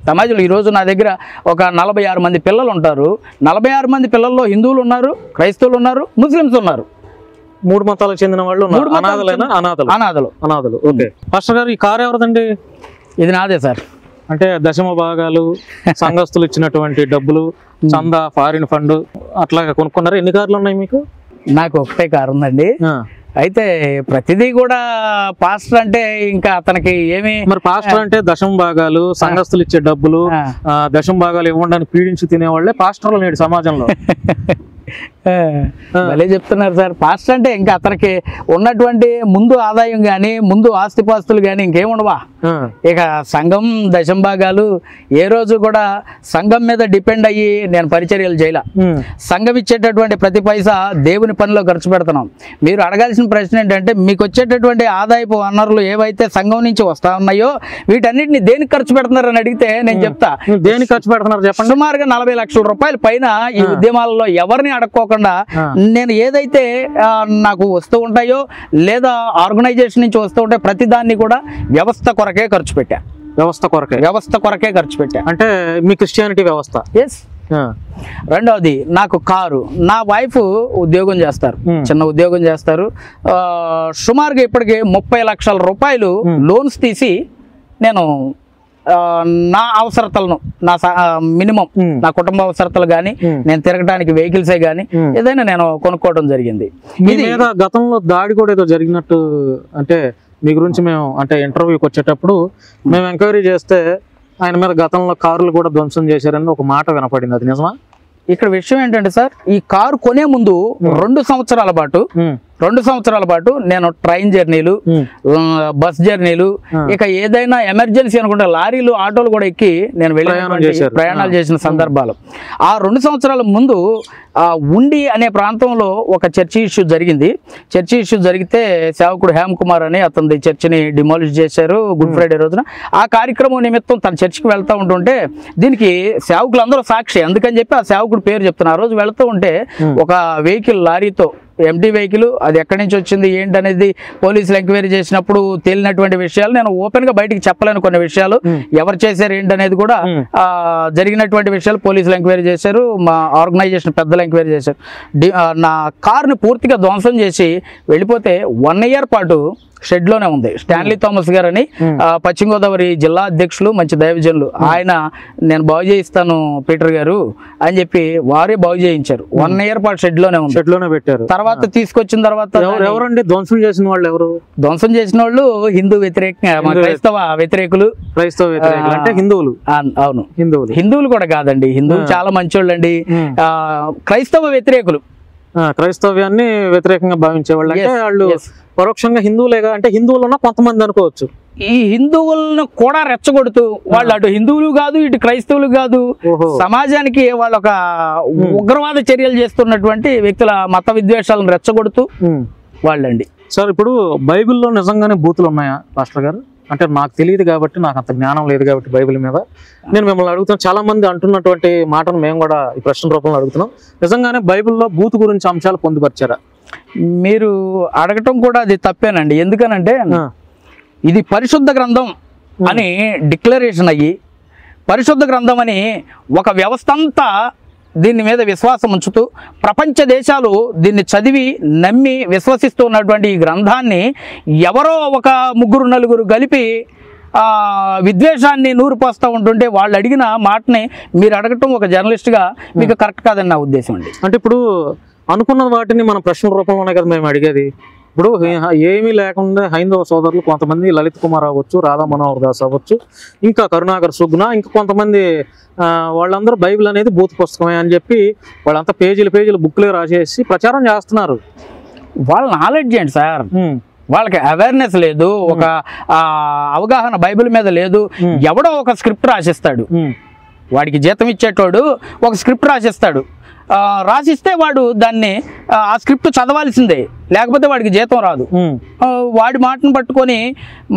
సమాజంలో ఈరోజు నా దగ్గర ఒక 46 మంది పిల్లలు ఉంటారు. 46 మంది పిల్లల్లో హిందువులు ఉన్నారు, క్రైస్తవులు ఉన్నారు, ముస్లిమ్స్ ఉన్నారు. 3 మతాలకు చెందిన వాళ్ళు అనాథలు. ఓకే పాస్టర్ గారు, ఈ కారు ఎవరిదండి? ఇది నాదే సార్. అంటే దశమ భాగాలు, సంఘస్థులు ఇచ్చినటువంటి డబ్బులు, చందా, ఫారిన్ ఫండ్ అట్లాగా కొనుక్కున్నారు. ఎన్ని కార్లు ఉన్నాయి మీకు? నాకు ఒకటే కారు ఉందండి. అయితే ప్రతిదీ కూడా పాస్టర్ అంటే ఇంకా అతనికి ఏమి, మరి పాస్టర్ అంటే దశమ భాగాలు, సంఘస్థులు ఇచ్చే డబ్బులు, దశమ భాగాలు ఇవ్వడానికి పీడించి తినేవాళ్ళే పాస్టర్లు నేడు సమాజంలో. భలే చెప్తున్నారు సార్. పాస్టర్ అంటే ఇంకా అతనికి ఉన్నటువంటి ముందు ఆదాయం కానీ ముందు ఆస్తిపాస్తులు కానీ ఇంకేముండవా. ఇక సంఘం దశంభాగాలు ఏ రోజు కూడా సంఘం మీద డిపెండ్ అయ్యి నేను పరిచర్యలు చేయాల. సంఘం ఇచ్చేటటువంటి ప్రతి పైసా దేవుని పనిలో ఖర్చు పెడుతున్నాం. మీరు అడగాల్సిన ప్రశ్న ఏంటంటే, మీకు వచ్చేటటువంటి ఆదాయపు వనరులు ఏవైతే సంఘం నుంచి వస్తా ఉన్నాయో వీటన్నిటిని దేనికి ఖర్చు పెడుతున్నారని అడిగితే నేను చెప్తా. దేనికి ఖర్చు పెడుతున్నారు చెప్పండి. సుమారుగా 40 లక్షల రూపాయల పైన ఈ ఉద్యమాలలో ఎవరిని అడక్కోకుండా నేను ఏదైతే నాకు వస్తూ ఉంటాయో లేదా ఆర్గనైజేషన్ నుంచి వస్తూ ఉంటాయో ప్రతి దాన్ని కూడా వ్యవస్థ కొరకే ఖర్చు పెట్టా. వ్యవస్థ కొరకే ఖర్చు పెట్టా. అంటే మీ క్రిస్టియానిటీ వ్యవస్థ. ఎస్. రెండవది, నాకు కారు. నా వైఫ్ ఉద్యోగం చేస్తారు, చిన్న ఉద్యోగం చేస్తారు. సుమారుగా ఇప్పటికి 30 లక్షల రూపాయలు లోన్స్ తీసి నేను నా అవసరతలను, నా మినిమం నా కుటుంబ అవసరతలు కానీ నేను తిరగడానికి వెహికల్సే కానీ ఏదైనా నేను కొనుక్కోవడం జరిగింది. ఇది గతంలో దాడి కూడా ఏదో జరిగినట్టు, అంటే మీ గురించి మేము అంటే ఇంటర్వ్యూకి వచ్చేటప్పుడు మేము ఎంక్వైరీ చేస్తే ఆయన మీద గతంలో కార్లు కూడా ధ్వంసం చేశారని ఒక మాట వినపడింది, అది నిజమా? ఇక్కడ విషయం ఏంటంటే సార్, ఈ కారు కొనే ముందు 2 సంవత్సరాల పాటు నేను ట్రైన్ జర్నీలు, బస్ జర్నీలు, ఇక ఏదైనా ఎమర్జెన్సీ అనుకుంటే లారీలు, ఆటోలు కూడా ఎక్కి నేను ప్రయాణాలు చేసిన సందర్భాలు. ఆ 2 సంవత్సరాల ముందు ఉండి అనే ప్రాంతంలో ఒక చర్చి ఇష్యూ జరిగింది. చర్చి ఇష్యూ జరిగితే సేవకుడు హేమ్ కుమార్ అని అతని చర్చిని డిమాలిష్ చేశారు గుడ్ ఫ్రైడే రోజున. ఆ కార్యక్రమం నిమిత్తం తన చర్చికి వెళ్తూ ఉంటుంటే దీనికి సేవకులందరూ సాక్షి, అందుకని చెప్పి ఆ సేవకుడు పేరు చెప్తున్నా. ఆ రోజు వెళ్తూ ఉంటే ఒక వెహికల్, లారీతో ఎంటీ వెహికల్, అది ఎక్కడి నుంచి వచ్చింది ఏంటనేది పోలీసులు ఎంక్వైరీ చేసినప్పుడు తేలినటువంటి విషయాలు నేను ఓపెన్ గా బయటికి చెప్పలేను. కొన్ని విషయాలు ఎవరు చేశారు ఏంటనేది కూడా జరిగినటువంటి విషయాలు పోలీసులు ఎంక్వైరీ చేశారు, మా ఆర్గనైజేషన్ పెద్దలు ఎంక్వైరీ చేశారు. నా కార్ని పూర్తిగా ధ్వంసం చేసి వెళ్ళిపోతే 1 year పాటు షెడ్లోనే ఉంది. స్టాన్లీ థామస్ గారు అని పశ్చిమ గోదావరి జిల్లా అధ్యక్షులు, మంచి దైవజనులు, ఆయన నేను బాగు చేయిస్తాను పీటర్ గారు అని చెప్పి వారే బాగు చేయించారు. 1 year పాటు షెడ్లోనే ఉంది, షెడ్లోనే పెట్టారు. తర్వాత తీసుకొచ్చిన తర్వాత ఎవరండి ధ్వంసం చేసిన వాళ్ళు? ఎవరు ధ్వంసం చేసిన వాళ్ళు? హిందూ క్రైస్తవ వ్యతిరేకులు అంటే హిందువులు. అవును, హిందువులు కూడా కాదండి, హిందువులు చాలా మంచోళ్ళు అండి. క్రైస్తవ వ్యతిరేకులు, క్రైస్తవ్యాన్ని వ్యతిరేకంగా భావించేవాళ్ళు. అంటే వాళ్ళు పరోక్షంగా హిందువులేగా, అంటే హిందువులు కొంతమంది అనుకోవచ్చు. ఈ హిందువులను కూడా రెచ్చగొడుతూ వాళ్ళు అటు హిందువులు కాదు, ఇటు క్రైస్తవులు కాదు, సమాజానికి వాళ్ళు ఒక ఉగ్రవాద చర్యలు చేస్తున్నటువంటి వ్యక్తుల మత విద్వేషాలను రెచ్చగొడుతూ వాళ్ళండి. సార్, ఇప్పుడు బైబిల్లో నిజంగానే బూతులు ఉన్నాయా పాస్టర్ గారు? అంటే నాకు తెలియదు కాబట్టి, నాకు అంత జ్ఞానం లేదు కాబట్టి బైబిల్ మీద నేను మిమ్మల్ని అడుగుతున్నాను. చాలా మంది అంటున్నటువంటి మాటను మేము కూడా ఈ ప్రశ్న రూపంలో అడుగుతున్నాం. నిజంగానే బైబిల్లో బూతు గురించి అంశాలు పొందుపరిచారా? మీరు అడగటం కూడా అది తప్పేనండి. ఎందుకనంటే ఇది పరిశుద్ధ గ్రంథం అని డిక్లరేషన్ అయ్యి, పరిశుద్ధ గ్రంథం అని ఒక వ్యవస్థ అంతా దీని మీద విశ్వాసం ఉంచుతూ ప్రపంచ దేశాలు దీన్ని చదివి నమ్మి విశ్వసిస్తూ ఉన్నటువంటి ఈ గ్రంథాన్ని ఎవరో ఒక 3-4 కలిపి విద్వేషాన్ని నూరిపోస్తూ ఉంటుంటే వాళ్ళు అడిగిన మాటని మీరు అడగటం ఒక జర్నలిస్ట్గా మీకు కరెక్ట్ కాదని నా ఉద్దేశం అండి. అంటే ఇప్పుడు అనుకున్న వాటిని మన ప్రశ్న రూపంలోనే కదా మేము అడిగేది. ఇప్పుడు ఏమీ లేకుండా హైందవ సోదరులు కొంతమంది, లలిత్ కుమార్ అవ్వచ్చు, రాధా మనోహర్ దాస్ అవ్వచ్చు, ఇంకా కరుణాకర్ సుగ్న, ఇంకా కొంతమంది వాళ్ళందరూ బైబిల్ అనేది బూత్ పుస్తకమే అని చెప్పి వాళ్ళంతా పేజీలు బుక్లే రాసేసి ప్రచారం చేస్తున్నారు. వాళ్ళ నాలెడ్జ్ ఏంటి సార్? వాళ్ళకి అవేర్నెస్ లేదు, ఒక అవగాహన బైబిల్ మీద లేదు. ఎవడో ఒక స్క్రిప్ట్ రాసిస్తాడు, వాడికి జీతం ఇచ్చేటోడు ఒక స్క్రిప్ట్ రాసిస్తాడు, రాసిస్తే వాడు దాన్ని ఆ స్క్రిప్ట్ చదవాల్సిందే, లేకపోతే వాడికి జీతం రాదు. వాడి మాటను పట్టుకొని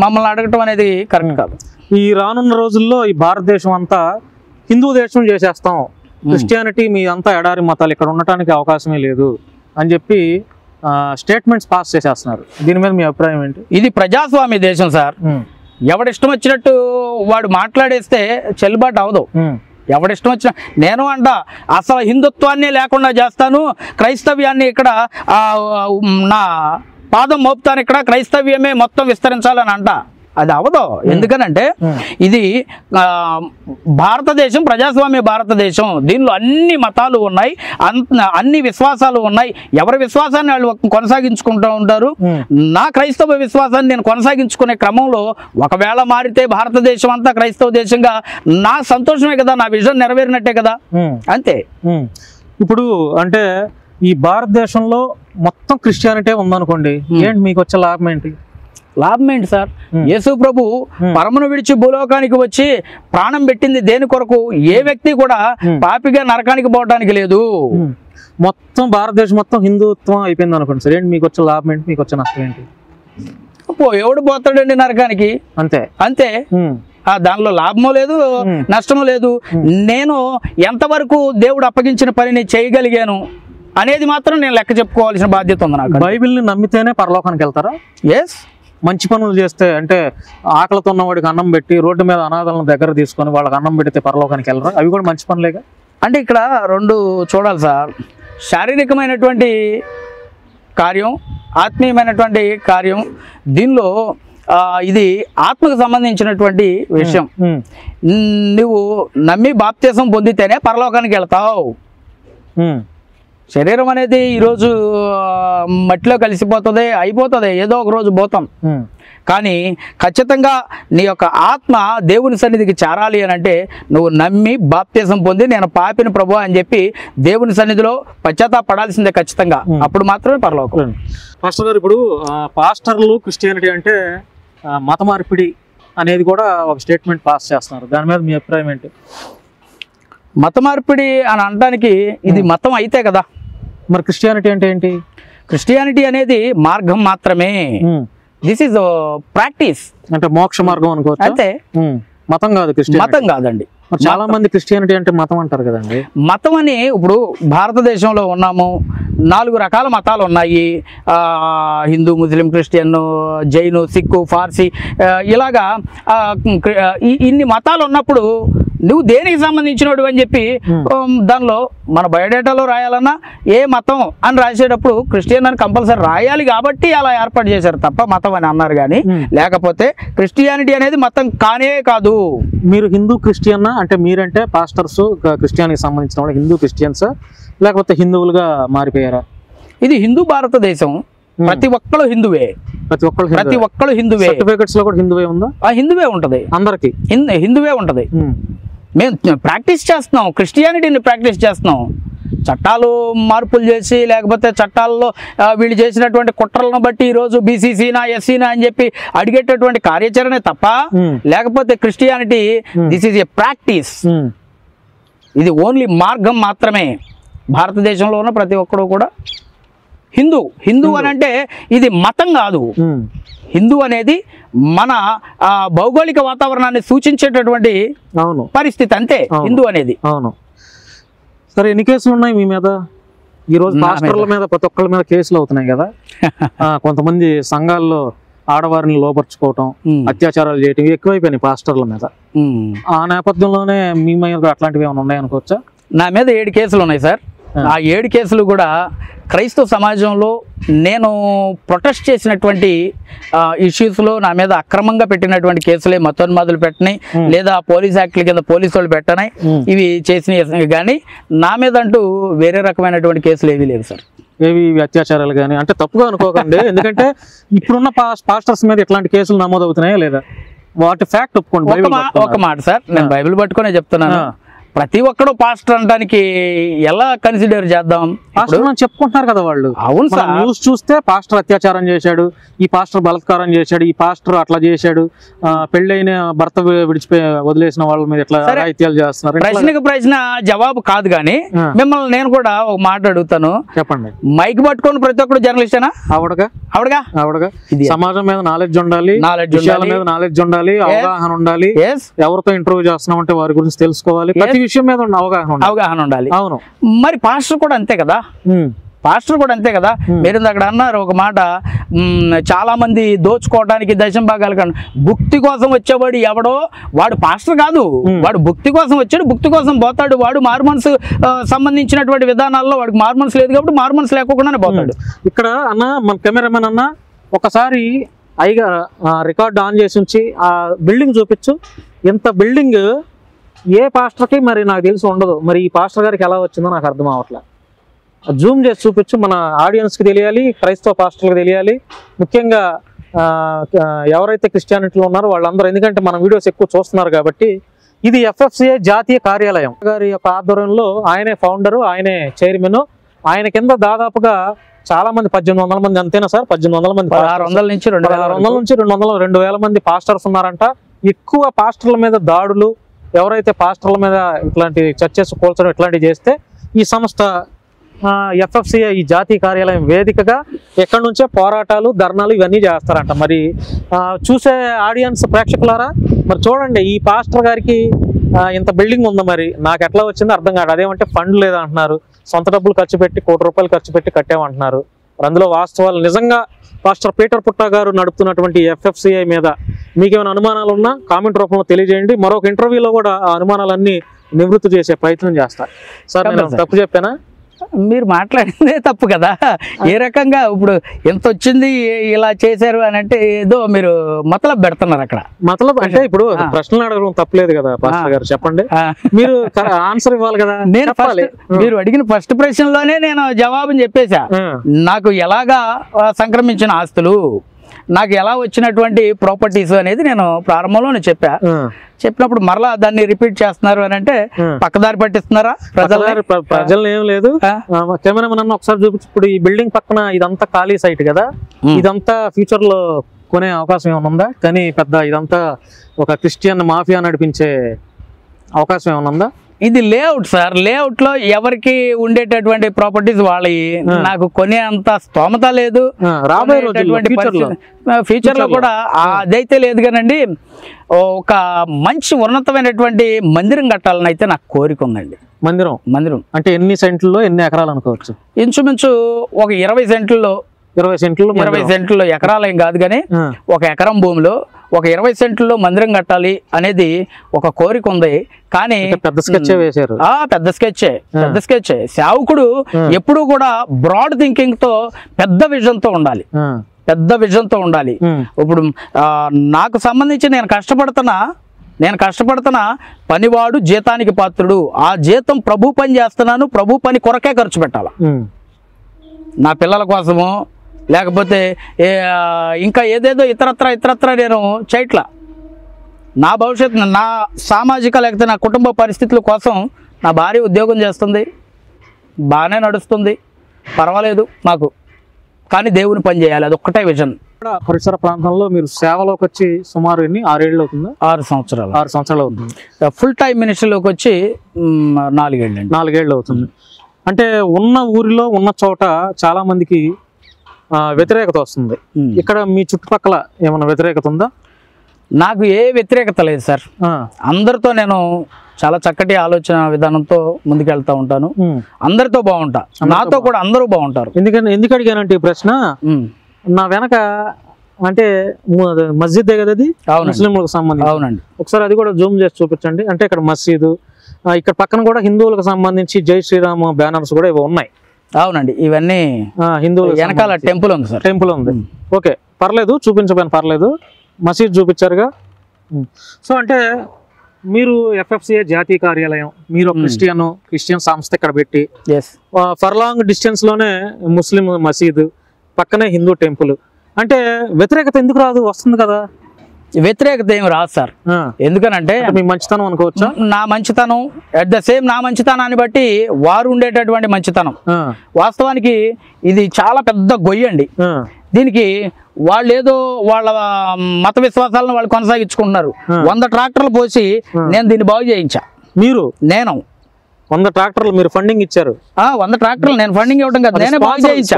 మమ్మల్ని అడగటం అనేది కరెక్ట్ కాదు. ఈ రానున్న రోజుల్లో ఈ భారతదేశం అంతా హిందూ దేశం చేసేస్తాం, క్రిస్టియానిటీ మీ అంతా ఎడారి మతాలు, ఇక్కడ ఉండటానికి అవకాశమే లేదు అని చెప్పి స్టేట్మెంట్స్ పాస్ చేసేస్తున్నారు. దీని మీద మీ అభిప్రాయం ఏంటి? ఇది ప్రజాస్వామ్య దేశం సార్. ఎవడిష్టం వచ్చినట్టు వాడు మాట్లాడేస్తే చెల్లుబాటు అవదు. ఎవడిష్టం వచ్చిన నేను అంట అసలు హిందుత్వాన్ని లేకుండా చేస్తాను, క్రైస్తవ్యాన్ని ఇక్కడ నా పాదం మోపుతాను, ఇక్కడ క్రైస్తవ్యమే మొత్తం విస్తరించాలని అంట. అది అవదు. ఎందుకనంటే ఇది భారతదేశం ప్రజాస్వామ్య భారతదేశం, దీనిలో అన్ని మతాలు ఉన్నాయి, అన్ని విశ్వాసాలు ఉన్నాయి. ఎవరి విశ్వాసాన్ని వాళ్ళు కొనసాగించుకుంటూ ఉంటారు. నా క్రైస్తవ విశ్వాసాన్ని నేను కొనసాగించుకునే క్రమంలో ఒకవేళ మారితే భారతదేశం అంతా క్రైస్తవ దేశంగా నా సంతోషమే కదా, నా విజన్ నెరవేరినట్టే కదా, అంతే. ఇప్పుడు అంటే ఈ భారతదేశంలో మొత్తం క్రిస్టియానిటీ ఉందనుకోండి, ఏంటి మీకు వచ్చే లాభం ఏంటి? లాభం ఏంటి సార్? యేసు ప్రభు పరమును విడిచి భూలోకానికి వచ్చి ప్రాణం పెట్టింది దేని కొరకు? ఏ వ్యక్తి కూడా పాపిగా నరకానికి పోవడానికి లేదు. మొత్తం భారతదేశం మొత్తం హిందుత్వం అయిపోయింది అనుకోండి సార్, ఏంటి మీకు వచ్చే లాభం ఏంటి, మీకు వచ్చే నష్టం ఏంటి? ఎవడు పోతాడండి నరకానికి? అంతే అంతే. దానిలో లాభమో లేదు, నష్టమో లేదు. నేను ఎంతవరకు దేవుడు అప్పగించిన పనిని చేయగలిగాను అనేది మాత్రం నేను లెక్క చెప్పుకోవాల్సిన బాధ్యత ఉంది నాకు. బైబిల్ని నమ్మితేనే పరలోకానికి వెళ్తారా? ఎస్. మంచి పనులు చేస్తే, అంటే ఆకలితో ఉన్నవాడికి అన్నం పెట్టి రోడ్డు మీద అనాథలను దగ్గర తీసుకొని వాళ్ళకి అన్నం పెడితే పరలోకానికి వెళ్ళరా? అవి కూడా మంచి పనులేగా. అంటే ఇక్కడ 2 చూడాలి సార్. శారీరకమైనటువంటి కార్యం, ఆత్మీయమైనటువంటి కార్యం. దీనిలో ఇది ఆత్మకు సంబంధించినటువంటి విషయం. నువ్వు నమ్మి బాప్తిసం పొందితేనే పరలోకానికి వెళ్తావు. శరీరం అనేది ఈరోజు మట్టిలో కలిసిపోతుంది, అయిపోతుంది, ఏదో ఒక రోజు పోతాం. కానీ ఖచ్చితంగా నీ యొక్క ఆత్మ దేవుని సన్నిధికి చేరాలి అని అంటే నువ్వు నమ్మి బాప్తిజం పొంది నేను పాపిని ప్రభువా అని చెప్పి దేవుని సన్నిధిలో పశ్చాత్తాపడాల్సిందే ఖచ్చితంగా. అప్పుడు మాత్రమే పరలోకం. పాస్టర్ గారు, ఇప్పుడు పాస్టర్లు క్రిస్టియానిటీ అంటే మత మార్పిడి అనేది కూడా ఒక స్టేట్మెంట్ పాస్ చేస్తున్నారు. దాని మీద మీ అభిప్రాయం ఏంటి? మత మార్పిడి అని అనడానికి ఇది మతం అయితే కదా. మరి క్రిస్టియానిటీ అంటే ఏంటి? క్రిస్టియానిటీ అనేది మార్గం మాత్రమే. దిస్ ఈజ్ ప్రాక్టీస్, అంటే మోక్ష మార్గం అనుకోవచ్చు. అంతే, మతం కాదు. మతం కాదండి. చాలా మంది క్రిస్టియానిటీ అంటే మతం అంటారు కదండి. మతం అని ఇప్పుడు భారతదేశంలో ఉన్నాము, 4 రకాల మతాలు ఉన్నాయి. హిందూ, ముస్లిం, క్రిస్టియన్, జైను, సిక్కు, ఫార్సీ, ఇలాగా ఇన్ని మతాలు ఉన్నప్పుడు నువ్వు దేనికి సంబంధించినోడు అని చెప్పి దానిలో మన బయోడేటాలో రాయాలన్నా ఏ మతం అని రాసేటప్పుడు క్రిస్టియన్ అని కంపల్సరీ రాయాలి కాబట్టి అలా ఏర్పాటు చేశారు తప్ప మతం అని అన్నారు. కానీ లేకపోతే క్రిస్టియానిటీ అనేది మతం కానే కాదు. మీరు హిందూ క్రిస్టియన్ అంటే మీరంటే పాస్టర్స్ క్రిస్టియానికి సంబంధించిన వాళ్ళు హిందూ క్రిస్టియన్స్ లేకపోతే హిందువులుగా మారిపోయారా? ఇది హిందూ భారతదేశం, ప్రతి ఒక్కళ్ళు హిందువే. ప్రతి ఒక్కళ్ళు హిందువే. సర్టిఫికెట్స్ లో కూడా హిందువే ఉందా? హిందువే ఉంటది, అందరికి హిందువే ఉంటది. మేము ప్రాక్టీస్ చేస్తున్నాం, క్రిస్టియానిటీని ప్రాక్టీస్ చేస్తున్నాం. చట్టాలు మార్పులు చేసి లేకపోతే చట్టాల్లో వీళ్ళు చేసినటువంటి కుట్రలను బట్టి ఈరోజు బీసీసీనా ఎస్సీనా అని చెప్పి అడిగేటటువంటి కార్యాచరణ తప్ప లేకపోతే Christianity this is a practice. ఇది ఓన్లీ మార్గం మాత్రమే. భారతదేశంలో ఉన్న ప్రతి ఒక్కరు కూడా హిందూ అని అంటే ఇది మతం కాదు. హిందూ అనేది మన భౌగోళిక వాతావరణాన్ని సూచించేటటువంటి పరిస్థితి, అంతే హిందూ అనేది. అవును. సరే, ఎన్ని కేసులు ఉన్నాయి మీ మీద? ఈరోజు పాస్టర్ల మీద ప్రతి ఒక్కళ్ళ మీద కేసులు అవుతున్నాయి కదా. కొంతమంది సంఘాల్లో ఆడవారిని లోపరుచుకోవటం, అత్యాచారాలు చేయటం ఎక్కువైపోయినాయి పాస్టర్ల మీద. ఆ నేపథ్యంలోనే మీ మీద అట్లాంటివి ఏమైనా ఉన్నాయనుకోవచ్చా? నా మీద 7 కేసులు ఉన్నాయి సార్. ఆ 7 కేసులు కూడా క్రైస్తవ సమాజంలో నేను ప్రొటెస్ట్ చేసినటువంటి ఇష్యూస్లో నా మీద అక్రమంగా పెట్టినటువంటి కేసులే. మతోన్మాదులు పెట్టినాయి లేదా పోలీస్ యాక్ట్ల కింద పోలీసు వాళ్ళు పెట్టినాయి, ఇవి చేసినాయి. కానీ నా మీద అంటూ వేరే రకమైనటువంటి కేసులు ఏవీ లేవు సార్. ఏవి అత్యాచారాలు కానీ అంటే తప్పుగా అనుకోకండి. ఎందుకంటే ఇప్పుడున్న పాస్టర్స్ మీద ఇట్లాంటి కేసులు నమోదవుతున్నాయా లేదా? వాటి ఫ్యాక్ట్ ఒప్పుకోండి. ఒక మాట సార్, నేను బైబిల్ పట్టుకునే చెప్తున్నాను. ప్రతి ఒక్కడు పాస్టర్ అనడానికి ఎలా కన్సిడర్ చేద్దాం? చెప్పుకుంటున్నారు కదా వాళ్ళు. అవును సార్, న్యూస్ చూస్తే పాస్టర్ అత్యాచారం చేశాడు, ఈ పాస్టర్ బలాత్కారం చేశాడు, ఈ పాస్టర్ అట్లా చేశాడు, పెళ్ళైన భర్త విడిచిపోయి వదిలేసిన వాళ్ళ మీద ఎట్లా హత్యలు చేస్తున్నారు. ప్రశ్నకు ప్రశ్న జవాబు కాదు. కానీ మిమ్మల్ని నేను కూడా ఒక మాట అడుగుతాను, చెప్పండి. మైక్ పట్టుకొని ప్రతి ఒక్కడు జర్నలిస్టేనా? అవడగా సమాజం మీద నాలెడ్జ్ ఉండాలి, నాలెడ్జ్ ఉండాలి, అవగాహన ఉండాలి. ఎవరితో ఇంటర్వ్యూ చేస్తున్నాం అంటే వారి గురించి తెలుసుకోవాలి, ప్రతి విషయం మీద అవగాహన ఉండాలి. అవును, మరి పాస్టర్ కూడా అంతే కదా. మీరు అక్కడ అన్నారు ఒక మాట, చాలా మంది దోచుకోవడానికి దశం భాగాలు కానీ భుక్తి కోసం వచ్చేవాడు ఎవడో వాడు పాస్టర్ కాదు. వాడు భుక్తి కోసం వచ్చాడు, భుక్తి కోసం పోతాడు. వాడు మార్మన్స్ సంబంధించినటువంటి విధానాల్లో వాడికి మార్మన్స్ లేదు కాబట్టి మార్మన్స్ లేకుండానే పోతాడు. ఇక్కడ అన్న మన కెమెరామెన్ అన్న ఒకసారి అయిగా రికార్డ్ ఆన్ చేసి ఉంచి ఆ బిల్డింగ్ చూపించు. ఇంత బిల్డింగ్ ఏ పాస్టర్కి మరి నాకు తెలిసి ఉండదు. మరి ఈ పాస్టర్ గారికి ఎలా వచ్చిందో నాకు అర్థం అవ్వట్లే. జూమ్ చేసి చూపించు, మన ఆడియన్స్కి తెలియాలి, క్రైస్తవ పాస్టర్లకు తెలియాలి, ముఖ్యంగా ఎవరైతే క్రిస్టియానిటీలో ఉన్నారో వాళ్ళందరూ. ఎందుకంటే మన వీడియోస్ ఎక్కువ చూస్తున్నారు కాబట్టి. ఇది FFCI జాతీయ కార్యాలయం గారి యొక్క ఆధ్వర్యంలో ఆయనే ఫౌండరు, ఆయనే చైర్మన్. ఆయన కింద దాదాపుగా చాలా మంది 1800 మంది అంతేనా సార్? 1800 మంది, 1600 నుంచి 2000 మంది పాస్టర్స్ ఉన్నారంట. ఎక్కువ పాస్టర్ల మీద దాడులు, ఎవరైతే పాస్టర్ల మీద ఇట్లాంటి చర్చెస్ కూల్చడం ఇట్లాంటివి చేస్తే ఈ సంస్థ FFCI ఈ జాతీయ కార్యాలయం వేదికగా ఎక్కడి నుంచే పోరాటాలు, ధర్నాలు ఇవన్నీ చేస్తారంట. మరి చూసే ఆడియన్స్ ప్రేక్షకులారా, మరి చూడండి, ఈ పాస్టర్ గారికి ఇంత బిల్డింగ్ ఉంది, మరి నాకు ఎట్లా వచ్చిందో అర్థం కాదు. అదేమంటే ఫండ్ లేదంటున్నారు, సొంత డబ్బులు ఖర్చు పెట్టి ₹1 కోటి ఖర్చు పెట్టి కట్టామంటున్నారు. అందులో వాస్తవాలు నిజంగా పాస్టర్ పీటర్ పుట్టా గారు నడుపుతున్నటువంటి FFCI మీద మీకేమైనా అనుమానాలు ఉన్నా కామెంట్ రూపంలో తెలియజేయండి. మరొక ఇంటర్వ్యూలో కూడా ఆ అనుమానాలన్నీ నివృత్తి చేసే ప్రయత్నం చేస్తారు. సార్, నేను తప్పు చెప్పానా? మీరు మాట్లాడిందే తప్పు కదా. ఏ రకంగా ఇప్పుడు ఎంత వచ్చింది ఇలా చేశారు అని అంటే ఏదో మీరు మతలబ్ పెడుతున్నారు అక్కడ. మతలబ్ అంటే ఇప్పుడు ప్రశ్నలు అడగడం తప్పలేదు కదా పాస్టర్ గారు, చెప్పండి. మీరు ఆన్సర్ ఇవ్వాలి కదా. నేను మీరు అడిగిన ఫస్ట్ ప్రశ్నలోనే నేను జవాబుని చెప్పేశా. నాకు ఎలాగా సంక్రమించిన ఆస్తులు, నాకు ఎలా వచ్చినటువంటి ప్రాపర్టీస్ అనేది నేను ప్రారంభంలోనే చెప్పినప్పుడు మరలా దాన్ని రిపీట్ చేస్తున్నారు అని అంటే పక్కదారి పట్టిస్తున్నారా ప్రజలు? ఏం లేదు, కెమెరామెన్ అన్న ఒకసారి చూపించి. ఇప్పుడు ఈ బిల్డింగ్ పక్కన ఇదంతా ఖాళీ సైట్ కదా, ఇదంతా ఫ్యూచర్ లో కొనే అవకాశం ఏమైనా ఉందా? కానీ పెద్ద ఇదంతా ఒక క్రిస్టియన్ మాఫియా నడిపించే అవకాశం ఏమైనా ఉందా? ఇది లేఅవుట్ సార్. లేఅవుట్ లో ఎవరికి ఉండేటటువంటి ప్రాపర్టీస్ వాళ్ళవి. నాకు కొనే అంత స్తోమత లేదు. రాబోయే రోజుల్లో ఫ్యూచర్ లో కూడా అదైతే లేదు కానండి. ఒక మంచి ఉన్నతమైనటువంటి మందిరం కట్టాలని అయితే నాకు కోరిక ఉందండి. మందిరం అంటే ఎన్ని సెంట్లలో ఎన్ని ఎకరాలు అనుకోవచ్చు? ఇంచుమించు ఒక 20 సెంట్లలో 20 సెంట్లలో ఎకరాలు ఏం కాదు కానీ ఒక ఎకరం భూమిలో ఒక 20 సెంట్లలో మందిరం కట్టాలి అనేది ఒక కోరిక ఉంది. కానీ పెద్ద స్కెచ్ వేశారు. పెద్ద స్కెచ్. సేవకుడు ఎప్పుడు కూడా బ్రాడ్ థింకింగ్ తో పెద్ద విజన్ తో ఉండాలి. ఇప్పుడు నాకు సంబంధించి నేను కష్టపడుతున్నా పనివాడు జీతానికి పాత్రుడు. ఆ జీతం ప్రభు పని చేస్తున్నాను, ప్రభు పని కొరకే ఖర్చు పెట్టాల. నా పిల్లల కోసము లేకపోతే ఇంకా ఏదేదో ఇతరత్ర నేను చేయట్లా. నా భవిష్యత్తు, నా సామాజిక లేకపోతే నా కుటుంబ పరిస్థితుల కోసం నా భార్య ఉద్యోగం చేస్తుంది, బాగానే నడుస్తుంది, పర్వాలేదు నాకు. కానీ దేవుని పని చేయాలి, అది ఒక్కటే విజన్. పరిసర ప్రాంతంలో మీరు సేవలోకి వచ్చి సుమారు 6 ఏళ్ళు అవుతుందా? 6 సంవత్సరాలు అవుతుంది. ఫుల్ టైం మినిస్ట్రీలోకి వచ్చి 4 ఏళ్ళు. 4 ఏళ్ళు అవుతుంది. అంటే ఉన్న ఊరిలో ఉన్న చోట చాలా మందికి వ్యతిరేకత వస్తుంది. ఇక్కడ మీ చుట్టుపక్కల ఏమైనా వ్యతిరేకత ఉందా? నాకు ఏ వ్యతిరేకత లేదు సార్. అందరితో నేను చాలా చక్కటి ఆలోచన విధానంతో ముందుకెళ్తా ఉంటాను. అందరితో బాగుంటా, నాతో కూడా అందరూ బాగుంటారు. ఎందుకు అడిగానంటే ఈ ప్రశ్న, నా వెనక అంటే మస్జిదే కదా అది, ముస్లింలకు సంబంధించి. అవునండి. ఒకసారి అది కూడా జూమ్ చేసి చూపించండి. అంటే ఇక్కడ మసీదు, ఇక్కడ పక్కన కూడా హిందువులకు సంబంధించి జై శ్రీరామ్ బ్యానర్స్ కూడా ఇవి ఉన్నాయి. అవునండి, ఇవన్నీ హిందువులు. వెనకాల టెంపుల్ ఉంది సార్. టెంపుల్ ఉంది. ఓకే, పర్లేదు, చూపించబోయిన పర్లేదు. మసీద్ చూపించారుగా. సో అంటే మీరు FFCA జాతీయ కార్యాలయం, మీరు క్రిస్టియన్ సంస్థ ఇక్కడ పెట్టి ఫర్ లాంగ్ డిస్టెన్స్ లోనే ముస్లిం మసీదు, పక్కనే హిందూ టెంపుల్. అంటే వ్యతిరేకత ఎందుకు రాదు? వస్తుంది కదా. వ్యతిరేకత ఏమి రాదు సార్. ఎందుకనంటే మీ మంచితనం అనుకోవచ్చా? నా మంచితనం అట్ ద సేమ్, నా మంచితనాన్ని బట్టి వారు ఉండేటటువంటి మంచితనం. వాస్తవానికి ఇది చాలా పెద్ద గొయ్యండి. దీనికి వాళ్ళు ఏదో వాళ్ళ మత విశ్వాసాలను వాళ్ళు కొనసాగించుకుంటున్నారు. 100 ట్రాక్టర్లు పోసి నేను దీన్ని బాగు చేయించా. నేను 100 ట్రాక్టర్లు మీరు ఫండింగ్ ఇచ్చారు? 100 ట్రాక్టర్లు నేను ఫండింగ్ ఇవ్వడం కాదు, నేనే బాగు చేయించా.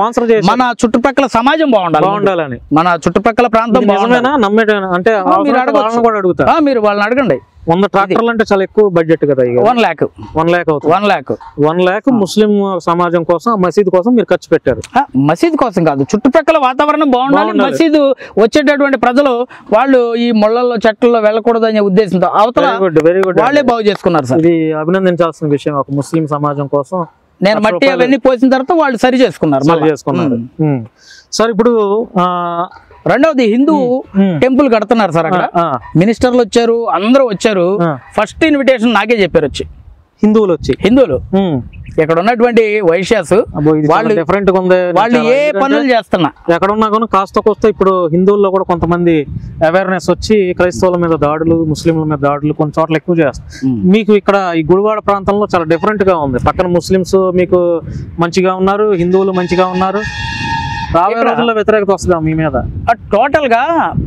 మన చుట్టుపక్కల సమాజం బాగుండాలని, మన చుట్టుపక్కల ప్రాంతం అంటే మీరు వాళ్ళని అడగండి. 100 ట్రాక్టర్లు అంటే చాలా ఎక్కువ బడ్జెట్ కదా. 1 lakh 1 lakh ముస్లిం సమాజం కోసం, మసీదు కోసం మీరు ఖర్చు పెట్టారు. మసీదు కోసం కాదు, చుట్టుపక్కల వాతావరణం బాగుండాలి. మసీదు వచ్చేటటువంటి ప్రజలు వాళ్ళు ఈ ముళ్ళల్లో చెట్లలో వెళ్ళకూడదు అనే ఉద్దేశంతో అవతల వాళ్ళే బాగు చేసుకున్నారు సార్. ఇది అభినందించాల్సిన విషయం. ఒక ముస్లిం సమాజం కోసం నేను మట్టి అవన్నీ పోసిన తర్వాత వాళ్ళు సరి చేసుకున్నారు. సార్ ఇప్పుడు రెండవది హిందూ టెంపుల్ కడుతున్నారు సార్. అక్కడ మినిస్టర్లు వచ్చారు, అందరూ వచ్చారు. ఫస్ట్ ఇన్విటేషన్ నాకే చెప్పారు. హిందువులు ఇక్కడ ఉన్నటువంటి వైశ్యాస్ వాళ్ళు ఏ పనులు చేస్తున్నా ఎక్కడున్నా కానీ కాస్త కోస్త ఇప్పుడు హిందువుల్లో కూడా కొంతమంది అవేర్నెస్ వచ్చి క్రైస్తవుల మీద దాడులు, ముస్లింల మీద దాడులు కొన్ని చోట్ల ఎక్కువ చేస్తారు. మీకు ఇక్కడ ఈ గుడివాడ ప్రాంతంలో చాలా డిఫరెంట్ గా ఉంది. పక్కన ముస్లింస్ మీకు మంచిగా ఉన్నారు, హిందువులు మంచిగా ఉన్నారు. రాబోయే రోజుల్లో వ్యతిరేకత వస్తుందా మీ మీద? టోటల్ గా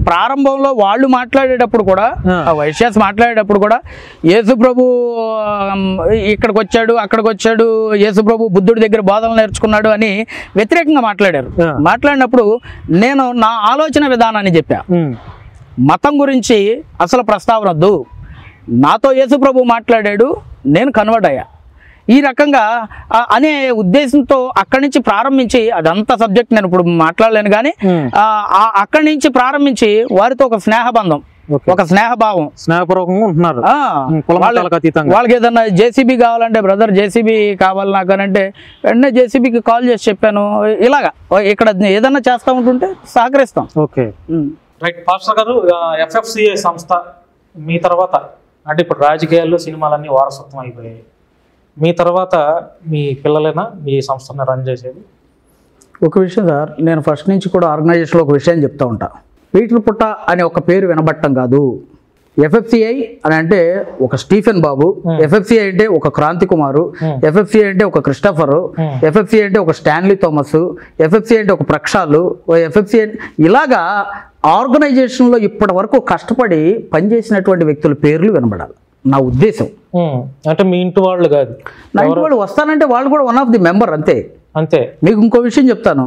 ప్రారంభంలో వాళ్ళు మాట్లాడేటప్పుడు కూడా, వైశ్యాస్ మాట్లాడేటప్పుడు కూడా యేసు ప్రభు ఇక్కడికి వచ్చాడు, అక్కడికి వచ్చాడు, యేసు ప్రభు బుద్ధుడి దగ్గర బోధనలు నేర్చుకున్నాడు అని వ్యతిరేకంగా మాట్లాడారు. మాట్లాడినప్పుడు నేను నా ఆలోచన విధానాన్ని చెప్పా. మతం గురించి అసలు ప్రస్తావన వద్దు, నాతో యేసు ప్రభు మాట్లాడాడు, నేను కన్వర్ట్ అయ్యా, ఈ రకంగా అనే ఉద్దేశంతో అక్కడి నుంచి ప్రారంభించి, అదంతా సబ్జెక్ట్ నేను ఇప్పుడు మాట్లాడలేను కానీ అక్కడి నుంచి ప్రారంభించి వారితో ఒక స్నేహబంధం ఒక స్నేహభావం, స్నేహపూర్వకంగా ఉంటున్నారు, ఆ, కుల మతాలకు అతీతంగా. వాళ్ళకి ఏదన్నా జేసీబీ కావాలంటే బ్రదర్ జేసీబీ కావాలి నాకు అని అంటే వెంటనే జేసీబీకి కాల్ చేసి చెప్పాను. ఇలాగా ఇక్కడ ఏదన్నా చేస్తూ ఉంటుంటే సహకరిస్తాం. Okay, right. పాస్టర్ గారు, FFCA సంస్థ మీ తర్వాత, అంటే ఇప్పుడు రాజకీయాల్లో సినిమాలన్నీ వారసత్వం అయిపోయాయి, మీ తర్వాత మీ పిల్లలైనా మీ సంస్థను రన్ చేసేది? ఒక విషయం సార్, నేను ఫస్ట్ నుంచి కూడా ఆర్గనైజేషన్లో ఒక విషయం చెప్తా ఉంటా. పీటర్ పుట్ట అనే ఒక పేరు వినబట్టం కాదు. FFCI అని అంటే ఒక స్టీఫెన్ బాబు, FFCI అంటే ఒక క్రాంతి కుమారు, FFCI అంటే ఒక క్రిస్టఫరు, FFCI అంటే ఒక స్టాన్లీ థామస్, FFCI అంటే ఒక ప్రక్షాలు, FFCI ఇలాగా ఆర్గనైజేషన్లో ఇప్పటి వరకు కష్టపడి పనిచేసినటువంటి వ్యక్తుల పేర్లు వినబడాలి నా ఉద్దేశం. అంటే మీ ఇంటి వాళ్ళు కాదు, నా ఇంటి వాళ్ళు వస్తానంటే వాళ్ళు కూడా వన్ ఆఫ్ ది మెంబర్ అంతే. అంతే. మీకు ఇంకో విషయం చెప్తాను,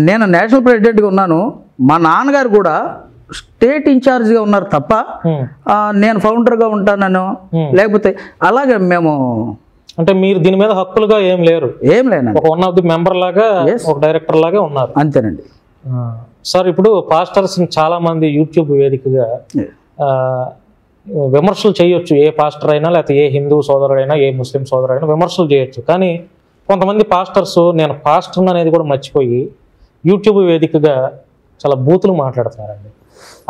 నేను నేషనల్ ప్రెసిడెంట్గా ఉన్నాను, మా నాన్నగారు కూడా స్టేట్ ఇన్ఛార్జ్గా ఉన్నారు తప్ప నేను ఫౌండర్గా ఉంటానను లేకపోతే అలాగే మేము, అంటే మీరు దీని మీద హక్కులుగా ఏం లేరు? ఏం లేనండి, ఒక వన్ ఆఫ్ ది మెంబర్ లాగా, ఒక డైరెక్టర్ లాగా ఉన్నారు, అంతేనండి. సార్, ఇప్పుడు పాస్టర్స్ చాలా మంది యూట్యూబ్ వేదికగా విమర్శలు చేయొచ్చు, ఏ పాస్టర్ అయినా లేకపోతే ఏ హిందూ సోదరుడైనా ఏ ముస్లిం సోదరుడైనా విమర్శలు చేయొచ్చు. కానీ కొంతమంది పాస్టర్స్ నేను పాస్టర్ అనేది కూడా మర్చిపోయి యూట్యూబ్ వేదికగా చాలా బూతులు మాట్లాడుతున్నారండి.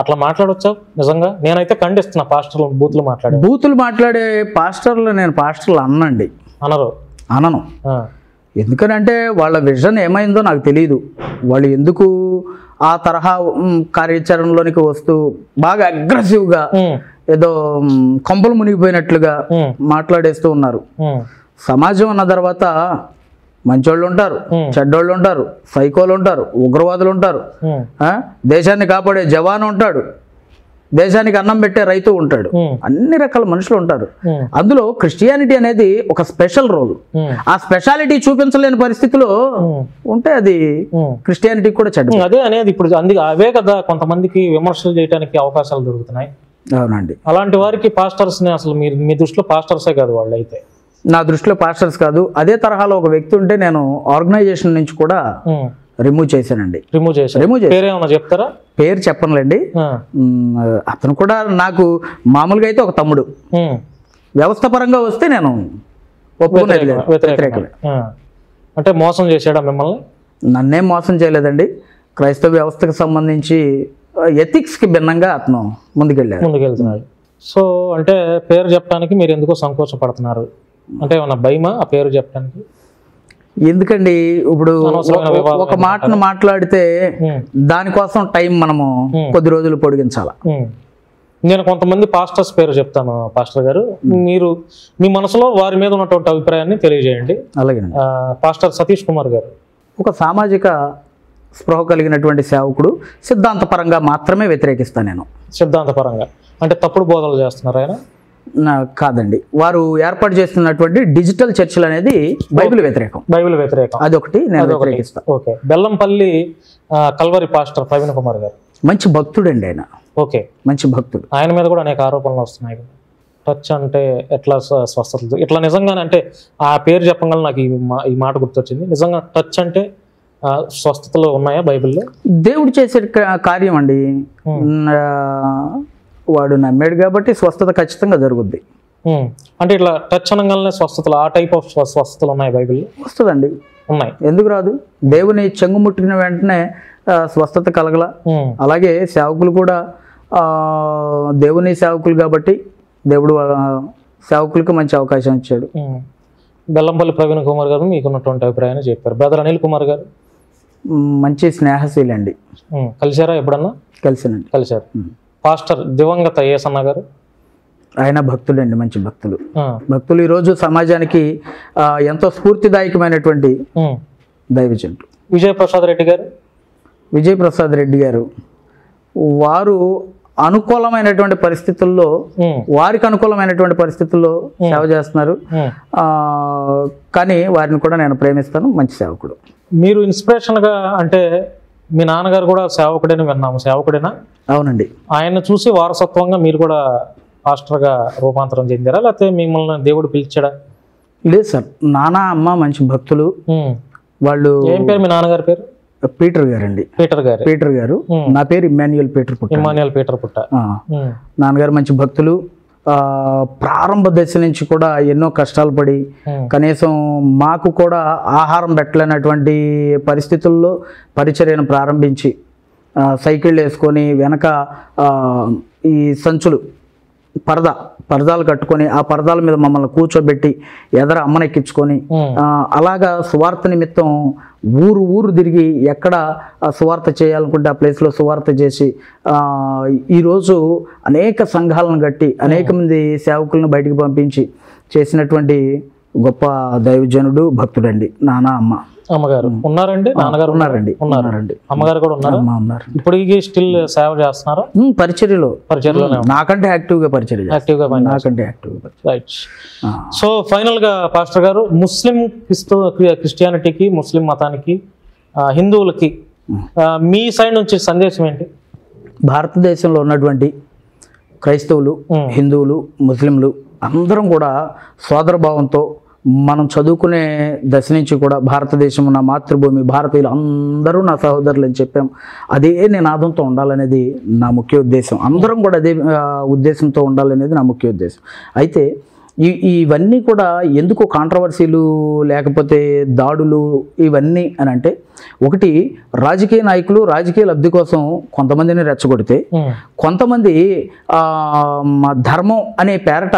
అట్లా మాట్లాడొచ్చా నిజంగా? నేనైతే ఖండిస్తున్నా పాస్టర్లు బూతులు మాట్లాడే పాస్టర్లు. నేను పాస్టర్లు అనండి, అనను. ఎందుకనంటే వాళ్ళ విజన్ ఏమైందో నాకు తెలియదు. వాళ్ళు ఎందుకు ఆ తరహా కార్యాచరణలోనికి వస్తూ బాగా అగ్రెసివ్గా ఏదో కొంపలు మునిగిపోయినట్లుగా మాట్లాడేస్తూ ఉన్నారు. సమాజం అన్న తర్వాత మంచోళ్ళు ఉంటారు, చెడ్డోళ్ళు ఉంటారు, సైకోలు ఉంటారు, ఉగ్రవాదులు ఉంటారు, దేశాన్ని కాపాడే జవాన్ ఉంటాడు, దేశానికి అన్నం పెట్టే రైతు ఉంటాడు, అన్ని రకాల మనుషులు ఉంటారు. అందులో క్రిస్టియానిటీ అనేది ఒక స్పెషల్ రోల్. ఆ స్పెషాలిటీ చూపించలేని పరిస్థితిలో ఉంటే అది క్రిస్టియానిటీ కూడా చెడ్డ. అదే అనేది ఇప్పుడు అవే కదా కొంతమందికి విమర్శలు చేయడానికి అవకాశాలు దొరుకుతున్నాయి. అవునండి. అలాంటి వారికి పాస్టర్స్ ని అసలు మీరు మీ దృష్టిలో పాస్టర్సే కాదు వాళ్ళు? అయితే నా దృష్టిలో పాస్టర్స్ కాదు. అదే తరహాలో ఒక వ్యక్తి ఉంటే నేను ఆర్గనైజేషన్ నుంచి కూడా రిమూవ్ చేశానండి. రిమూవ్ చేశాను. చెప్తారా? పేరు చెప్పనులేండి. అతను కూడా నాకు మామూలుగా అయితే ఒక తమ్ముడు, వ్యవస్థ పరంగా వస్తే నేను వ్యతిరేకమే. అంటే మోసం చేశాడా మిమ్మల్ని? నన్నేం మోసం చేయలేదండి. క్రైస్తవ వ్యవస్థకు సంబంధించి ఎథిక్స్కి భిన్నంగా అతను ముందుకెళ్తున్నాడు. సో అంటే పేరు చెప్పడానికి మీరు ఎందుకో సంకోచపడుతున్నారు? అంటే ఏమన్నా భయమా ఆ పేరు చెప్పడానికి? ఎందుకండి, ఇప్పుడు ఒక మాటను మాట్లాడితే దానికోసం టైం మనము కొద్ది రోజులు పొడిగించాల. నేను కొంతమంది పాస్టర్స్ పేరు చెప్తాను పాస్టర్ గారు, మీరు మీ మనసులో వారి మీద ఉన్నటువంటి అభిప్రాయాన్ని తెలియజేయండి. అలాగే. పాస్టర్ సతీష్ కుమార్ గారు ఒక సామాజిక స్పృహ కలిగినటువంటి సేవకుడు. సిద్ధాంతపరంగా మాత్రమే వ్యతిరేకిస్తాను నేను. సిద్ధాంతపరంగా అంటే తప్పుడు బోధనలు చేస్తున్నారు ఆయన? కాదండి, వారు ఏర్పాటు చేస్తున్నటువంటి డిజిటల్ చర్చలు అనేది బైబిల్ వ్యతిరేకం. అదొకటి నేను వ్యతిరేకిస్తాను. Okay. Bellampalli Calvary pastor Praveen Kumar గారు మంచి భక్తుడండి ఆయన. ఓకే, మంచి భక్తుడు. ఆయన మీద కూడా అనేక ఆరోపణలు వస్తున్నాయి. టచ్ అంటే ఎట్లా స్వస్థత ఇట్లా నిజంగానే? అంటే ఆ పేరు చెప్పగల నాకు ఈ మాట గుర్తొచ్చింది. నిజంగా టచ్ అంటే స్వస్థతలు ఉన్నాయా బైబిల్లో? దేవుడు చేసే కార్యం అండి. వాడు నమ్మాడు కాబట్టి స్వస్థత ఖచ్చితంగా జరుగుద్ది. అంటే ఇట్లా టచ్ అనగానే స్వస్థతలు, ఆ టైప్ ఆఫ్ స్వస్థతలు ఉన్నాయి బైబిల్లో? వస్తుందండి, ఉన్నాయి. ఎందుకు రాదు? దేవుని చెంగు ముట్టిన వెంటనే స్వస్థత కలగల. అలాగే సేవకులు కూడా దేవుని సేవకులు కాబట్టి దేవుడు సేవకులకు మంచి అవకాశం ఇచ్చాడు. బెల్లంపల్లి ప్రవీణ్ కుమార్ గారు మీకున్నటువంటి అభిప్రాయాన్ని చెప్పారు. బ్రదర్ అనిల్ కుమార్ గారు మంచి స్నేహశీలి అండి. కలిసారా ఎప్పుడన్నా? కలిసానండి. కలిసారు. పాస్టర్ దివంగత ఏసన్న గారు ఆయన భక్తులు అండి, మంచి భక్తులు. ఈరోజు సమాజానికి ఎంతో స్ఫూర్తిదాయకమైనటువంటి దైవజనుడు. విజయప్రసాద్ రెడ్డి గారు వారు అనుకూలమైనటువంటి పరిస్థితుల్లో, వారికి అనుకూలమైనటువంటి పరిస్థితుల్లో సేవ చేస్తున్నారు. కానీ వారిని కూడా నేను ప్రేమిస్తాను. మంచి సేవకుడు. మీరు ఇన్స్పిరేషన్గా అంటే మీ నాన్నగారు కూడా సేవకుడని విన్నాము. సేవకుడేనా? అవునండి. ఆయన చూసి వారసత్వంగా మీరు కూడా పాస్టర్గా రూపాంతరం చెందారా, లేకపోతే మిమ్మల్ని దేవుడు పిలిచాడా? లేదు సార్, నాన్న అమ్మ మంచి భక్తులు. వాళ్ళు. ఏం పేరు మీ నాన్నగారి పేరు? పీటర్ గారండి. పీటర్ గారు. నా పేరు ఇమ్మాన్యుయల్ పీటర్ పుట్ట. నాన్నగారు మంచి భక్తులు. ప్రారంభ దశ నుంచి కూడా ఎన్నో కష్టాలు పడి కనీసం మాకు కూడా ఆహారం పెట్టలేనటువంటి పరిస్థితుల్లో పరిచర్యను ప్రారంభించి సైకిళ్ళు వేసుకొని వెనక ఈ సంచులు పరదాలు కట్టుకొని ఆ పరదాల మీద మమ్మల్ని కూర్చోబెట్టి ఎదర అమ్మనెక్కించుకొని అలాగా సువార్త నిమిత్తం ఊరు తిరిగి ఎక్కడ సువార్త చేయాలనుకుంటే ఆ ప్లేస్లో సువార్త చేసి ఈరోజు అనేక సంఘాలను కట్టి అనేక మంది సేవకులను బయటికి పంపించి చేసినటువంటి గొప్ప దైవజనుడు భక్తుడండి నాన్న అమ్మగారు ఉన్నారండి. నాన్నగారు ఉన్నారండి. అమ్మగారు కూడా ఉన్నారు. ఇప్పుడు స్టిల్ సేవ చేస్తున్నారు పరిచర్యలో నాకంటే యాక్టివ్గా రైట్. సో ఫైనల్ గా పాస్టర్ గారు, ముస్లిం క్రిస్టియానిటీకి, ముస్లిం మతానికి, హిందువులకి మీ సైడ్ నుంచి సందేశం ఏంటి? భారతదేశంలో ఉన్నటువంటి క్రైస్తవులు, హిందువులు, ముస్లింలు అందరం కూడా సోదరభావంతో మనం చదువుకునే దశ నుంచి కూడా భారతదేశం నా మాతృభూమి, భారతీయులు అందరూ నా సహోదరులు అని చెప్పాం. అదే నినాదంతో ఉండాలనేది నా ముఖ్య ఉద్దేశం. అందరం కూడా అదే ఉద్దేశంతో ఉండాలనేది నా ముఖ్య ఉద్దేశం. అయితే ఇవన్నీ కూడా ఎందుకు కాంట్రవర్సీలు లేకపోతే దాడులు ఇవన్నీ అని అంటే, ఒకటి రాజకీయ నాయకులు రాజకీయ లబ్ధి కోసం కొంతమందిని రెచ్చగొడితే, కొంతమంది ధర్మం అనే పేరట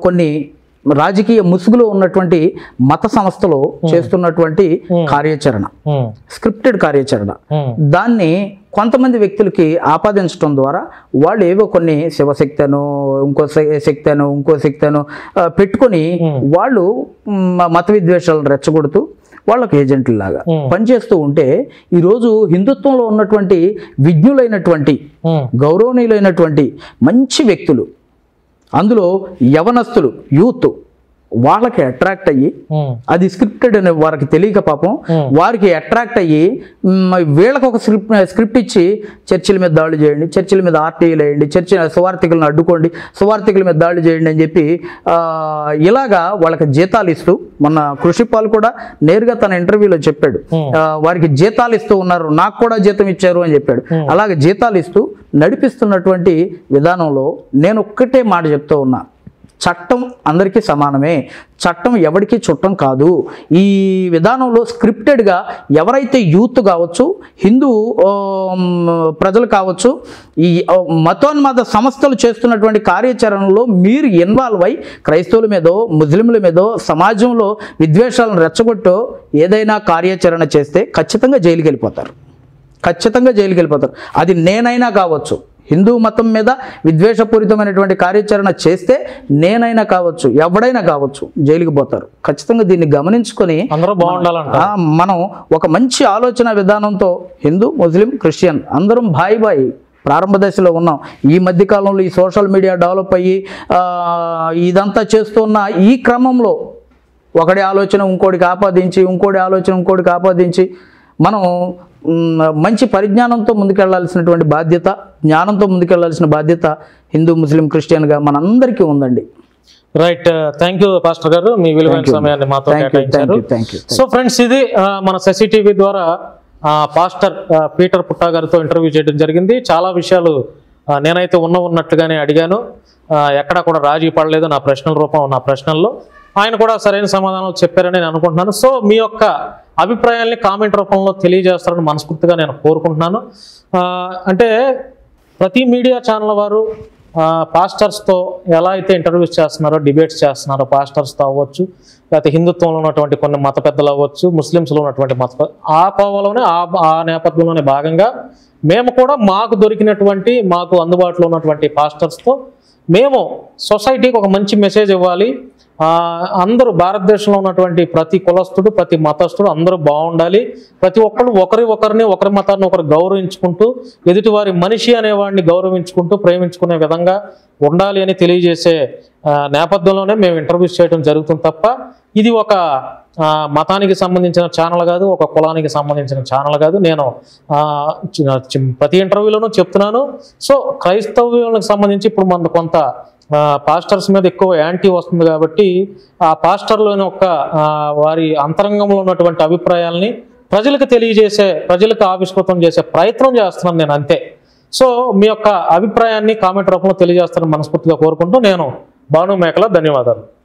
కొన్ని రాజకీయ ముసుగులో ఉన్నటువంటి మత సంస్థలో చేస్తున్నటువంటి కార్యాచరణ, స్క్రిప్టెడ్ కార్యాచరణ, దాన్ని కొంతమంది వ్యక్తులకి ఆపాదించడం ద్వారా వాళ్ళు ఏవో కొన్ని శివశక్తను, ఇంకో శక్తను పెట్టుకొని వాళ్ళు మత విద్వేషాలను రెచ్చగొడుతూ వాళ్ళకు ఏజెంట్లలాగా పనిచేస్తూ ఉంటే, ఈరోజు హిందుత్వంలో ఉన్నటువంటి విజ్ఞులైనటువంటి గౌరవనీయులైనటువంటి మంచి వ్యక్తులు, అందులో యవనస్తులు, యూత్, వాళ్ళకి అట్రాక్ట్ అయ్యి, అది స్క్రిప్టెడ్ అని వారికి తెలియక పాపం వారికి అట్రాక్ట్ అయ్యి వీళ్ళకి ఒక స్క్రిప్ట్ ఇచ్చి చర్చిల మీద దాడులు చేయండి, చర్చిల మీద ఆర్టీలు వేయండి, సువార్థికులను అడ్డుకోండి, సువార్థికుల మీద దాడులు చేయండి అని చెప్పి ఇలాగా వాళ్ళకి జీతాలు ఇస్తూ, మొన్న కృషిపాల్ కూడా నేరుగా తన ఇంటర్వ్యూలో చెప్పాడు, వారికి జీతాలు ఇస్తూ ఉన్నారు, నాకు కూడా జీతం ఇచ్చారు అని చెప్పాడు. అలాగే జీతాలు ఇస్తూ నడిపిస్తున్నటువంటి విధానంలో నేను ఒక్కటే మాట చెప్తూ ఉన్నా, చట్టం అందరికీ సమానమే, చట్టం ఎవరికి చుట్టం కాదు. ఈ విధానంలో స్క్రిప్టెడ్గా ఎవరైతే యూత్ కావచ్చు, హిందూ ప్రజలు కావచ్చు, ఈ మతోన్మాద సంస్థలు చేస్తున్నటువంటి కార్యాచరణలో మీరు ఇన్వాల్వ్ అయి క్రైస్తవుల మీదో, ముస్లింల మీదో, సమాజంలో విద్వేషాలను రెచ్చగొట్టో ఏదైనా కార్యాచరణ చేస్తే ఖచ్చితంగా జైలుకి వెళ్ళిపోతారు. అది నేనైనా కావచ్చు, హిందూ మతం మీద విద్వేషపూరితమైనటువంటి కార్యాచరణ చేస్తే నేనైనా కావచ్చు, ఎవడైనా కావచ్చు, జైలుకి పోతారు. ఖచ్చితంగా దీన్ని గమనించుకొని అందరూ బాగుండాలంట. మనం ఒక మంచి ఆలోచన విధానంతో హిందూ, ముస్లిం, క్రిస్టియన్ అందరం బాయి ప్రారంభ దశలో ఉన్నాం. ఈ మధ్యకాలంలో ఈ సోషల్ మీడియా డెవలప్ అయ్యి ఇదంతా చేస్తున్న ఈ క్రమంలో ఒకటి ఆలోచన ఇంకోటికి ఆపాదించి, ఇంకోటి ఆపాదించి మనం మంచి పరిజ్ఞానంతో ముందుకెళ్లాల్సినటువంటి బాధ్యత, జ్ఞానంతో ముందుకెళ్లాల్సిన బాధ్యత హిందూ, ముస్లిం, క్రిస్టియన్గా మనందరికీ ఉందండి. రైట్. థ్యాంక్ యూ పాస్టర్ గారు, మీ విలువైన సమయాన్ని మాతో కేటాయించారు. సో ఫ్రెండ్స్, ఇది మన శశి టీవీ ద్వారా పాస్టర్ పీటర్ పుట్ట గారితో ఇంటర్వ్యూ చేయడం జరిగింది. చాలా విషయాలు నేనైతే ఉన్నట్టుగానే అడిగాను, ఎక్కడా కూడా రాజీ పడలేదు నా ప్రశ్నల్లో. ఆయన కూడా సరైన సమాధానాలు చెప్పారని నేను అనుకుంటున్నాను. సో మీ యొక్క అభిప్రాయాల్ని కామెంట్ రూపంలో తెలియజేస్తారని మనస్ఫూర్తిగా నేను కోరుకుంటున్నాను. అంటే ప్రతి మీడియా ఛానల్ వారు పాస్టర్స్తో ఎలా అయితే ఇంటర్వ్యూస్ చేస్తున్నారో, డిబేట్స్ చేస్తున్నారో, పాస్టర్స్తో అవ్వచ్చు, లేకపోతే హిందుత్వంలో ఉన్నటువంటి కొన్ని మత పెద్దలు అవ్వచ్చు, ముస్లిమ్స్లో ఉన్నటువంటి ఆ కోవలోనే ఆ నేపథ్యంలోనే భాగంగా మేము కూడా మాకు దొరికినటువంటి, మాకు అందుబాటులో ఉన్నటువంటి పాస్టర్స్తో మేము సొసైటీకి ఒక మంచి మెసేజ్ ఇవ్వాలి. అందరూ భారతదేశంలో ఉన్నటువంటి ప్రతి కులస్తుడు, ప్రతి మతస్థుడు అందరూ బాగుండాలి, ప్రతి ఒక్కరు ఒకరి మతాన్ని ఒకరు గౌరవించుకుంటూ, ఎదుటివారి మనిషి అనేవాడిని గౌరవించుకుంటూ ప్రేమించుకునే విధంగా ఉండాలి అని తెలియజేసే నేపథ్యంలోనే మేము ఇంటర్వ్యూస్ చేయడం జరుగుతుంది తప్ప ఇది ఒక మతానికి సంబంధించిన ఛానల్ కాదు, ఒక కులానికి సంబంధించిన ఛానల్ కాదు. నేను ప్రతి ఇంటర్వ్యూలోనూ చెప్తున్నాను. సో క్రైస్తవులకు సంబంధించి ఇప్పుడు మన కొంత పాస్టర్స్ మీద ఎక్కువ యాంటీ వస్తుంది కాబట్టి ఆ పాస్టర్లోని వారి అంతరంగంలో ఉన్నటువంటి అభిప్రాయాల్ని ప్రజలకు తెలియజేసే, ప్రజలకు ఆవిష్కృతం చేసే ప్రయత్నం చేస్తున్నాను నేను, అంతే. సో మీ యొక్క అభిప్రాయాన్ని కామెంట్ రూపంలో తెలియజేస్తారని మనస్ఫూర్తిగా కోరుకుంటూ నేను భాను మేకల, ధన్యవాదాలు.